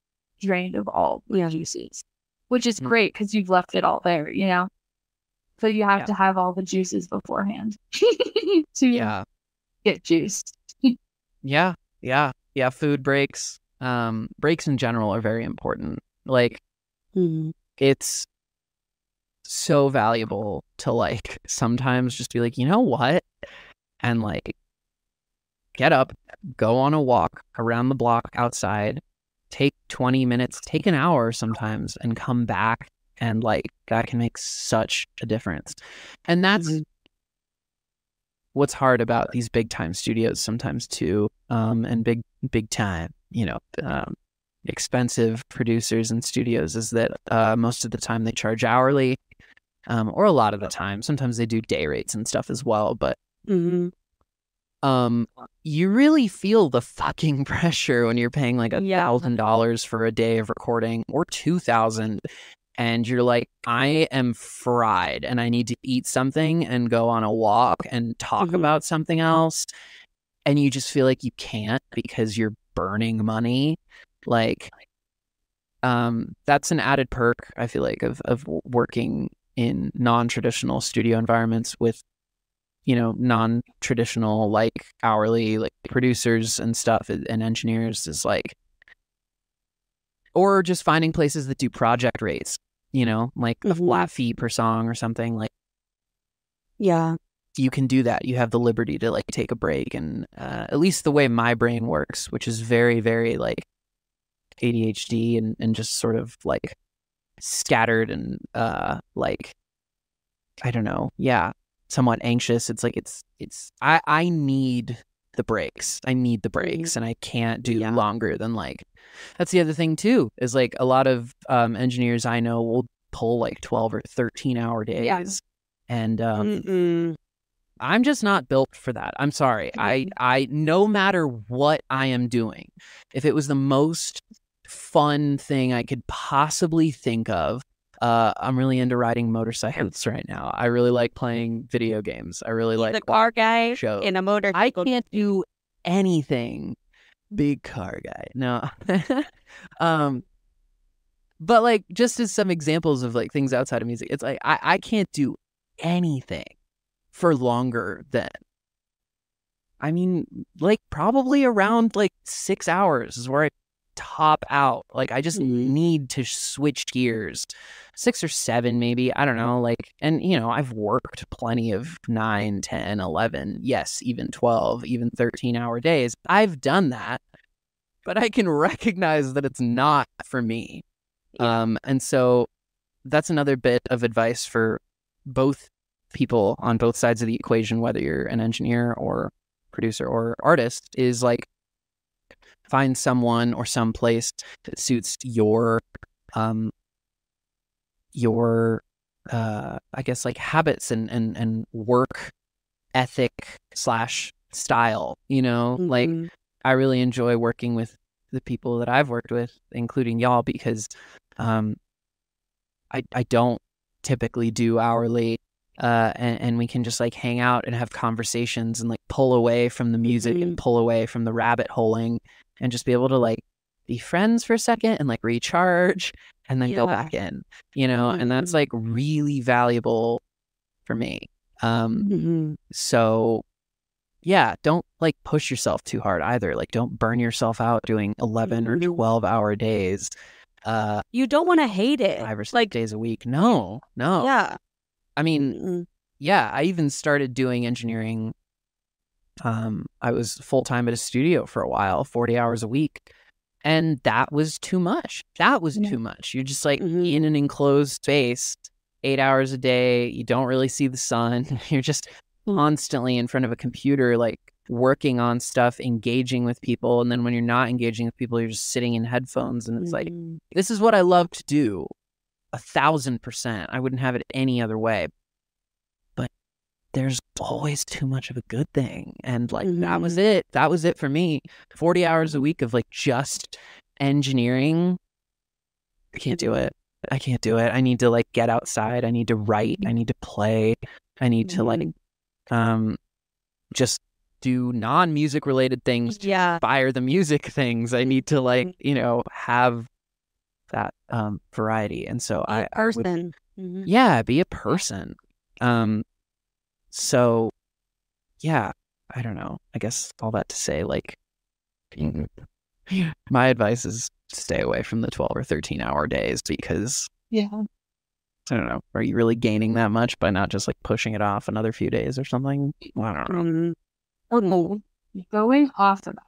drained of all juices, which is great because you've left it all there, So you have to have all the juices beforehand to get juiced. Food breaks. Breaks in general are very important. Like, it's so valuable to like sometimes just be like, you know what? And like get up, go on a walk around the block outside, take 20 minutes, take an hour sometimes, and come back. And like that can make such a difference. And that's what's hard about these big time studios sometimes too. And big time, expensive producers and studios is that most of the time they charge hourly, or a lot of the time. Sometimes they do day rates and stuff as well. But you really feel the fucking pressure when you're paying like $1,000 for a day of recording or $2,000. And you're like, I am fried and I need to eat something and go on a walk and talk about something else. And you just feel like you can't because you're burning money. Like, that's an added perk, I feel like, of working in non-traditional studio environments with non-traditional like hourly like producers and stuff and engineers is like, or just finding places that do project rates, like a flat fee per song or something. Like, yeah, you can do that. You have the liberty to like take a break. And at least the way my brain works, which is very, very like ADHD and just sort of like scattered and like, I don't know. Yeah. Somewhat anxious. It's like, I need the breaks. I need the breaks and I can't do longer than like, that's the other thing too, is like a lot of engineers I know will pull like 12 or 13 hour days. Yeah. And I'm just not built for that. I'm sorry. I no matter what I am doing, if it was the most fun thing I could possibly think of, I'm really into riding motorcycles right now. I really like playing video games. I really like the car guy shows. In a motorcycle. I can't do anything. Big car guy. No. But like, just as some examples of like things outside of music, it's like I can't do anything for longer than, I mean, like probably around like 6 hours is where I top out. Like I just need to switch gears. 6 or 7 maybe, I don't know, like, and I've worked plenty of 9, 10, 11, yes, even 12, even 13-hour days. I've done that, but I can recognize that it's not for me. And so that's another bit of advice for both people on both sides of the equation, whether you're an engineer or producer or artist, is like, find someone or some place that suits your I guess like habits and work ethic / style, like I really enjoy working with the people that I've worked with, including y'all, because I don't typically do hourly, and we can just like hang out and have conversations and like pull away from the music and pull away from the rabbit holing and just be able to like be friends for a second and like recharge and then go back in, and that's like really valuable for me. So yeah, don't like push yourself too hard either. Like don't burn yourself out doing 11 or 12-hour days. You don't want to hate it. 5 or 6 days a week. No. Yeah. I mean, yeah, I even started doing engineering. I was full-time at a studio for a while, 40 hours a week. And that was too much. Too much. You're just like in an enclosed space, 8 hours a day. You don't really see the sun. You're just constantly in front of a computer, like working on stuff, engaging with people. And then when you're not engaging with people, you're just sitting in headphones. And it's like, this is what I love to do. 1,000%. I wouldn't have it any other way. But there's always too much of a good thing. And like, that was it. That was it for me. 40 hours a week of like just engineering. I can't do it. I need to like get outside. I need to write. I need to play. I need to like, just do non-music related things. Yeah. Fire the music things. I need to like, have that variety. And so be a person. Be a person. So yeah, I don't know. I guess all that to say, like, my advice is stay away from the 12 or 13-hour days, because I don't know, are you really gaining that much by not just like pushing it off another few days or something? I don't know. Going off of that,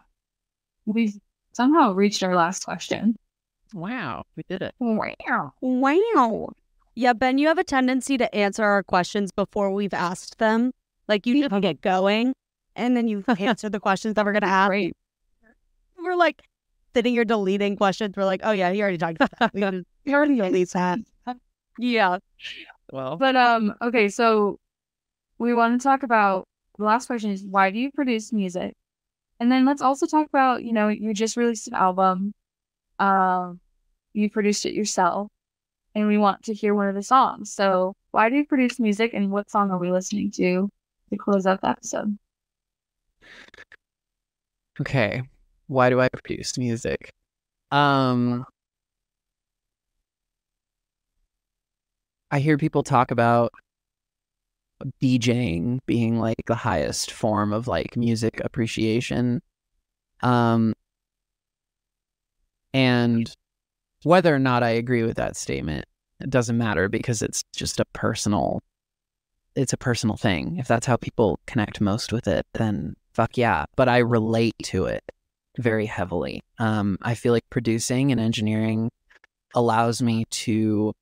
we've somehow reached our last question. Wow, we did it. Wow. Yeah, Ben, you have a tendency to answer our questions before we've asked them. Like, you just get going, and then you answer the questions that we're going to ask. Right. We're like sitting here deleting questions. We're like, oh yeah, he already talked about that. We already deleted that. Yeah. Well. But, okay, so we want to talk about, the last question is, why do you produce music? And then let's also talk about, you just released an album. You produced it yourself. And we want to hear one of the songs. So why do you produce music, and what song are we listening to close out the episode? Okay. Why do I produce music? I hear people talk about DJing being like the highest form of like music appreciation. And whether or not I agree with that statement, it doesn't matter, because it's just a personal thing. If that's how people connect most with it, then fuck yeah. But I relate to it very heavily. I feel like producing and engineering allows me to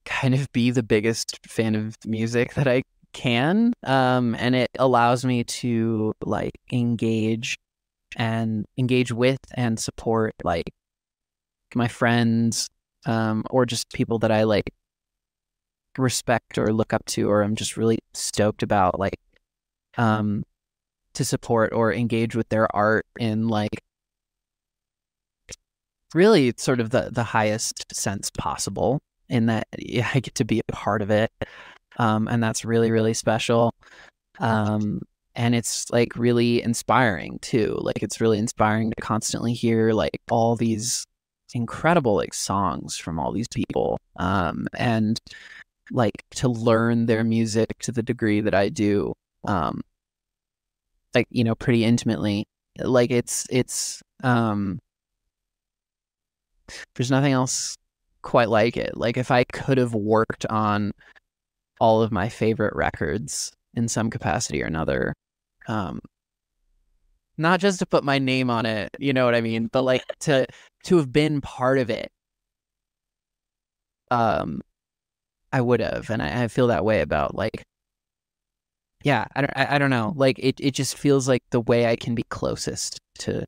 kind of be the biggest fan of music that I can. And it allows me to like engage with and support like my friends, or just people that I like respect or look up to, or I'm just really stoked about, like to support or engage with their art in like really sort of the highest sense possible, in that I get to be a part of it. And that's really, really special. And it's like really inspiring too. Like it's really inspiring to constantly hear like all these incredible like songs from all these people, and like to learn their music to the degree that I do, like, you know, pretty intimately. Like it's there's nothing else quite like it. Like if I could have worked on all of my favorite records in some capacity or another, not just to put my name on it, you know what I mean, but like to have been part of it, I would have. And I feel that way about like, yeah, I don't know, like it just feels like the way I can be closest to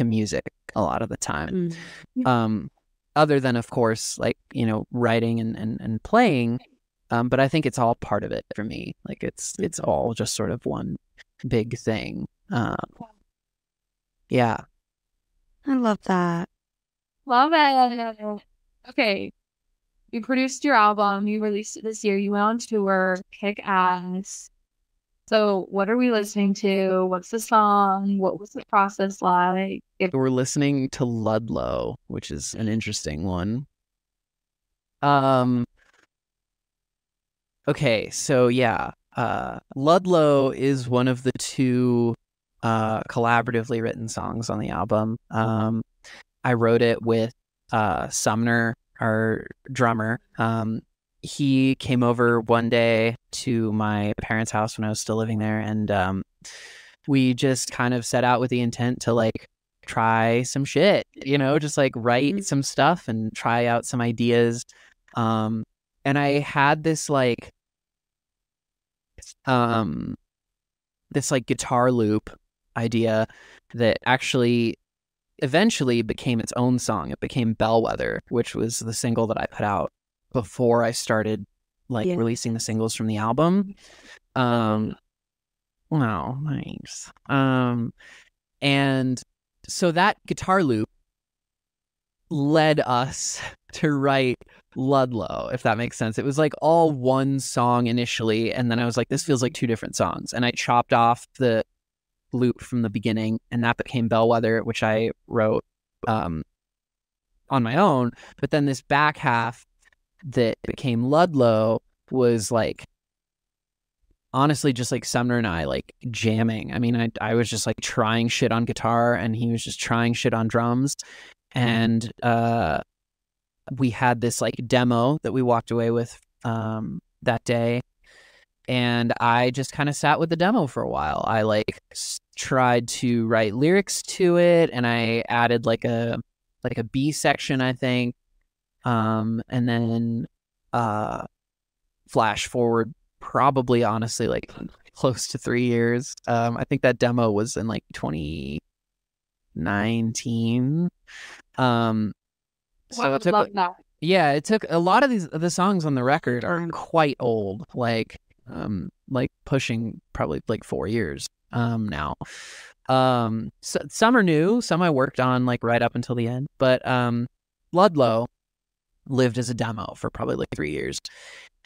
music a lot of the time. Other than, of course, like, you know, writing and playing, but I think it's all part of it for me. Like it's all just sort of one big thing. Yeah. I love that. Love it. Okay. You produced your album. You released it this year. You went on tour. Kick ass. So what are we listening to? What's the song? What was the process like? We're listening to Ludlow, which is an interesting one. Okay, so yeah. Ludlow is one of the two collaboratively written songs on the album. I wrote it with Sumner, our drummer. He came over one day to my parents' house when I was still living there, and we just kind of set out with the intent to like try some shit, you know, just like write some stuff and try out some ideas. And I had this like guitar loop idea that actually eventually became its own song. It became Bellwether, which was the single that I put out before I started like releasing the singles from the album. No, thanks. And so that guitar loop led us to write Ludlow, if that makes sense. It was like all one song initially, and then I was like, this feels like two different songs, and I chopped off the loop from the beginning, and that became Bellwether, which I wrote on my own. But then this back half that became Ludlow was like honestly just like Sumner and I like jamming. I mean, I was just like trying shit on guitar, and he was just trying shit on drums. And we had this like demo that we walked away with that day, and I just kind of sat with the demo for a while. I like tried to write lyrics to it, and I added like a B section, I think. And then flash forward probably honestly like close to 3 years. I think that demo was in like 2019. So it took it took a lot of the songs on the record are quite old, like pushing probably like 4 years now. So some are new, some I worked on like right up until the end, but Ludlow lived as a demo for probably like 3 years.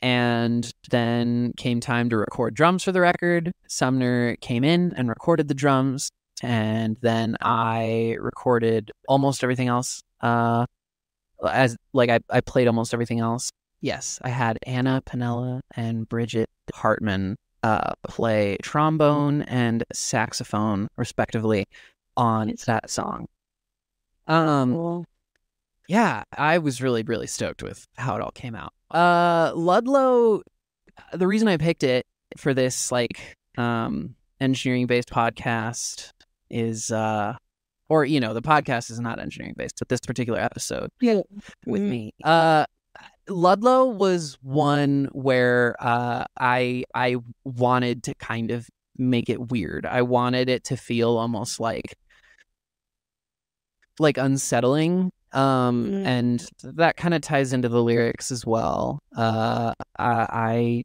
And then came time to record drums for the record. Sumner came in and recorded the drums, and then I recorded almost everything else. As like I played almost everything else. yes, I had Anna Pinella and Bridget Hartman play trombone and saxophone, respectively, on that song. Cool. Yeah, I was really, really stoked with how it all came out. Ludlow, the reason I picked it for this like engineering-based podcast is the podcast is not engineering-based, but this particular episode with me. Ludlow was one where I wanted to kind of make it weird. I wanted it to feel almost like unsettling. And that kind of ties into the lyrics as well. I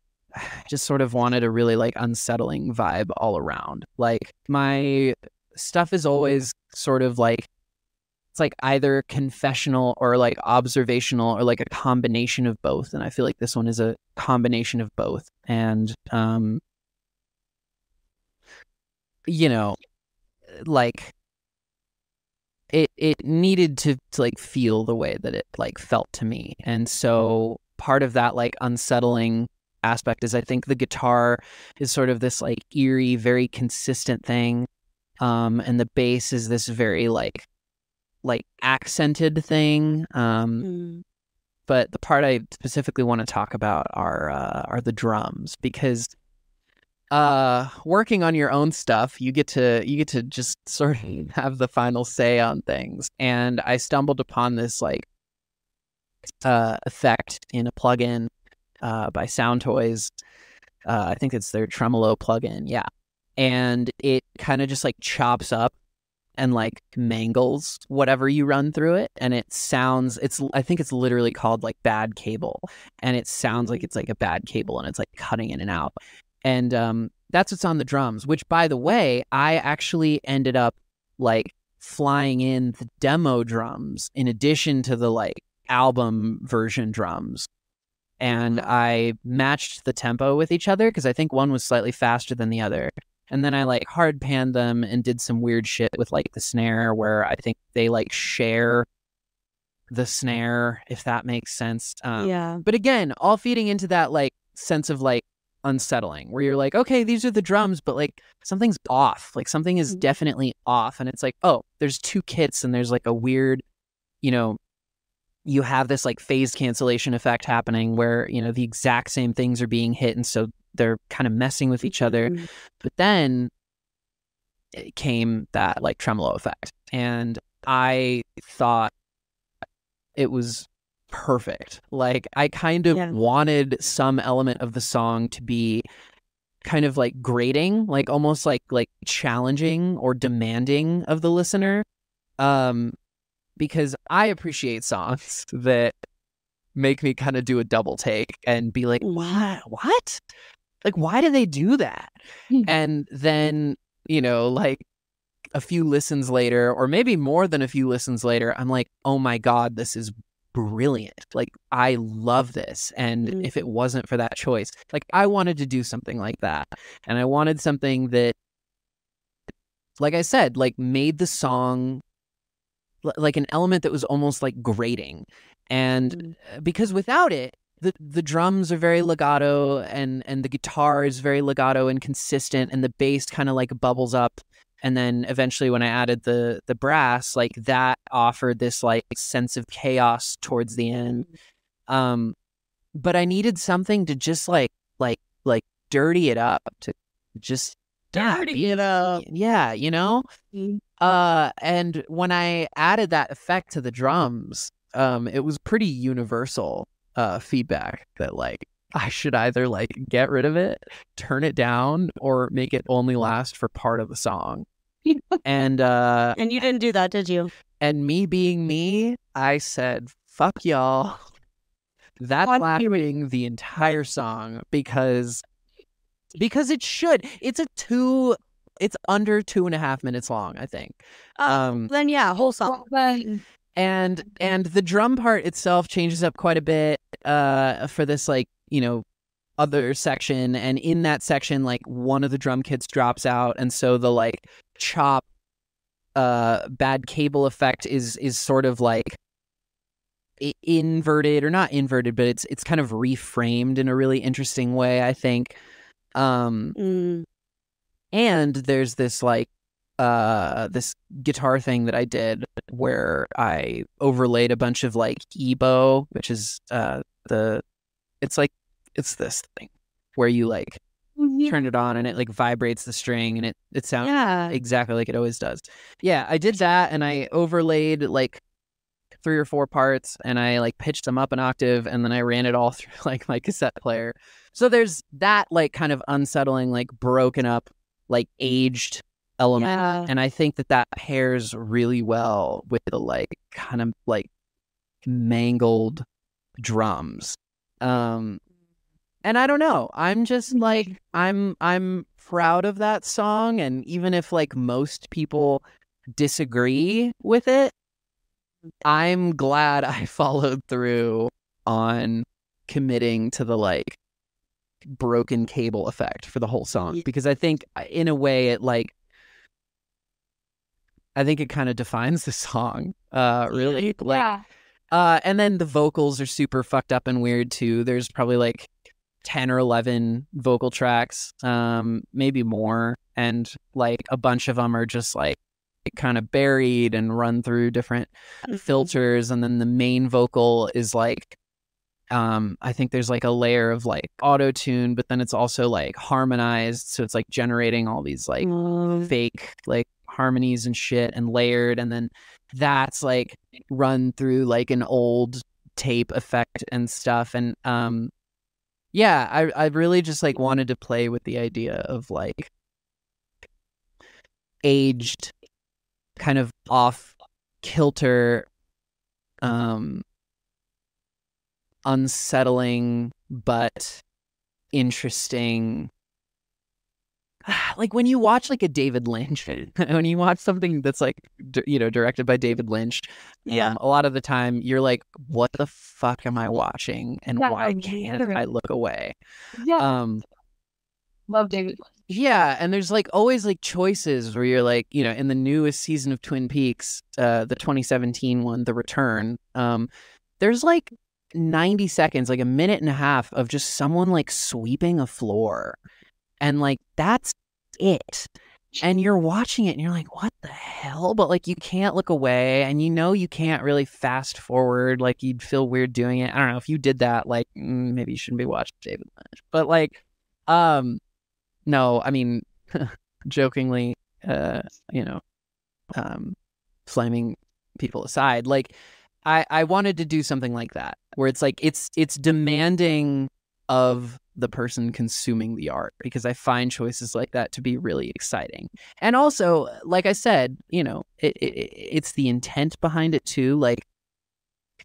just sort of wanted a really like unsettling vibe all around. Like my stuff is always sort of like, it's like either confessional or like observational or like a combination of both. And I feel like this one is a combination of both. And, like it needed to like feel the way that it like felt to me. And so part of that like unsettling aspect is I think the guitar is sort of this like eerie, very consistent thing. And the bass is this very like accented thing. But the part I specifically want to talk about are the drums, because working on your own stuff, you get to just sort of have the final say on things. And I stumbled upon this like effect in a plugin by Sound Toys. I think it's their tremolo plugin, yeah. And it kind of just like chops up and like mangles whatever you run through it, and I think it's literally called like bad cable, and it sounds like it's like a bad cable and it's like cutting in and out. And that's what's on the drums, which, by the way, I actually ended up like flying in the demo drums in addition to the like album version drums. And I matched the tempo with each other because I think one was slightly faster than the other. And then I like hard panned them and did some weird shit with like the snare, where I think they like share the snare, if that makes sense. Yeah. But again, all feeding into that like sense of like unsettling, where you're like, okay, these are the drums, but like something's off. Like something is definitely off. And it's like, oh, there's two kits and there's like a weird, you have this like phase cancellation effect happening where, the exact same things are being hit. And so they're kind of messing with each other. But then it came that like tremolo effect. And I thought it was perfect. Like I kind of wanted some element of the song to be kind of like grating, like almost like challenging or demanding of the listener. Because I appreciate songs that make me kind of do a double take and be like, what? Like, why do they do that? And then, like a few listens later, or maybe more than a few listens later, I'm like, oh my God, this is brilliant. Like, I love this. And if it wasn't for that choice, like I wanted to do something like that. And I wanted something that, like I said, like made the song like an element that was almost like grating. And because without it, the drums are very legato and the guitar is very legato and consistent, and the bass kind of like bubbles up. And then eventually when I added the brass, like that offered this like sense of chaos towards the end. But I needed something to just like dirty it up, to just dirty it up. Yeah, and when I added that effect to the drums, it was pretty universal feedback that like I should either like get rid of it, turn it down, or make it only last for part of the song. And you didn't do that, did you? And me being me, I said, fuck y'all. That's lasting the entire song because it should. It's under 2.5 minutes long, I think. Then yeah, whole song. And the drum part itself changes up quite a bit for this like, other section. And in that section, like one of the drum kits drops out, and so the like chop bad cable effect is sort of like inverted, or not inverted, but it's kind of reframed in a really interesting way, I think. And there's this like this guitar thing that I did where I overlaid a bunch of like EBow, which is it's this thing where you like turn it on and it like vibrates the string and it sounds exactly like it always does. Yeah, I did that, and I overlaid like 3 or 4 parts, and I like pitched them up an octave, and then I ran it all through like my cassette player. So there's that like kind of unsettling, like broken up, like aged element, and I think that pairs really well with the like kind of like mangled drums. And I don't know, I'm just like I'm proud of that song, and even if like most people disagree with it, I'm glad I followed through on committing to the like broken cable effect for the whole song, because I think in a way it like I think it kind of defines the song really. Like, and then the vocals are super fucked up and weird too. There's probably like 10 or 11 vocal tracks, maybe more, and like a bunch of them are just like kind of buried and run through different filters, and then the main vocal is like I think there's like a layer of like auto-tune, but then it's also like harmonized, so it's like generating all these like fake like harmonies and shit, and layered, and then that's like run through like an old tape effect and stuff. And I really just like wanted to play with the idea of like aged, kind of off kilter, unsettling but interesting. Like when you watch like a David Lynch, when you watch something that's like directed by David Lynch, a lot of the time you're like, what the fuck am I watching, and why can't I look away? Love David Lynch. Yeah, and there's like always like choices where you're like, in the newest season of Twin Peaks, the 2017 one, The Return, there's like 90 seconds, like a minute and a half of just someone like sweeping a floor, and like that's it, and you're watching it and you're like, what the hell? But like you can't look away, and you can't really fast forward, like you'd feel weird doing it. I don't know, if you did that, like maybe you shouldn't be watching David Lynch. But like no, I mean, jokingly, flaming people aside, like I wanted to do something like that, where it's like it's demanding of the person consuming the art, because I find choices like that to be really exciting. And also, like I said, it's the intent behind it too. Like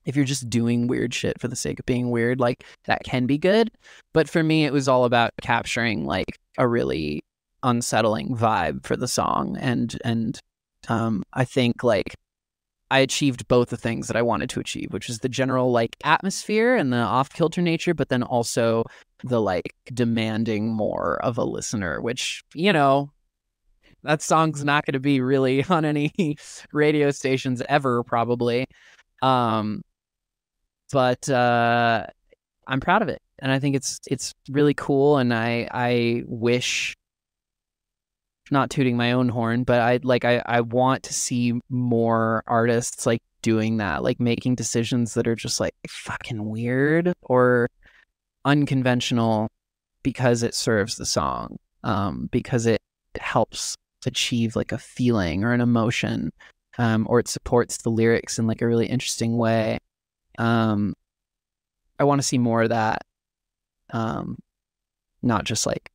if you're just doing weird shit for the sake of being weird, like that can be good. But for me, it was all about capturing like a really unsettling vibe for the song. And I think like I achieved both the things that I wanted to achieve, which is the general like atmosphere and the off-kilter nature, but then also the like demanding more of a listener, which, that song's not going to be really on any radio stations ever, probably. But I'm proud of it, and I think it's really cool, and I wish, not tooting my own horn, but I want to see more artists like doing that, like making decisions that are just like fucking weird or unconventional because it serves the song, because it helps achieve like a feeling or an emotion, or it supports the lyrics in like a really interesting way. I want to see more of that. Not just like,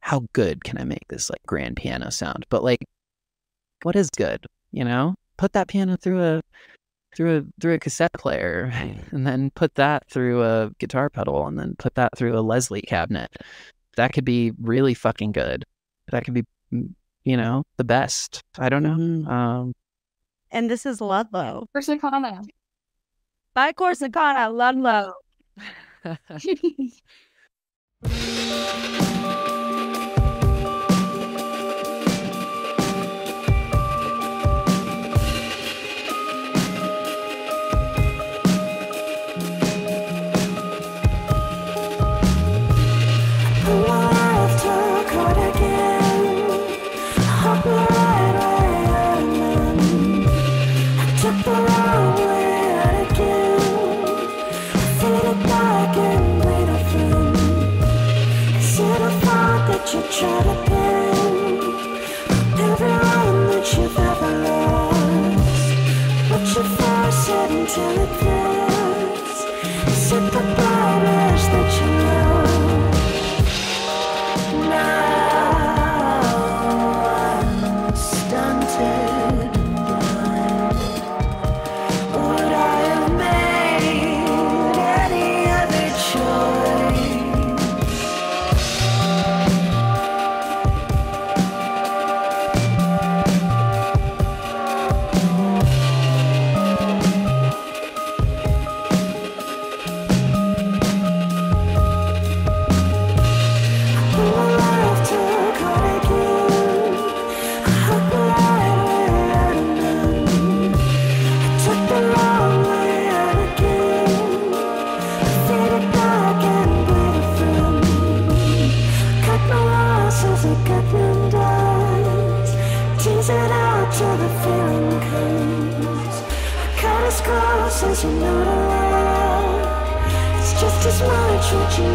how good can I make this like grand piano sound, but like, what is good? Put that piano through a cassette player, and then put that through a guitar pedal, and then put that through a Leslie cabinet. That could be really fucking good. That could be, the best. I don't know. And this is Ludlow. Corsicana. By Corsicana, Ludlow. that you try to pin everyone that you've ever lost, but you force it until it fits. Is it the blindness that you know? Now I'm stunted. Would I have made any other choice? As you know to love, it's just as much what you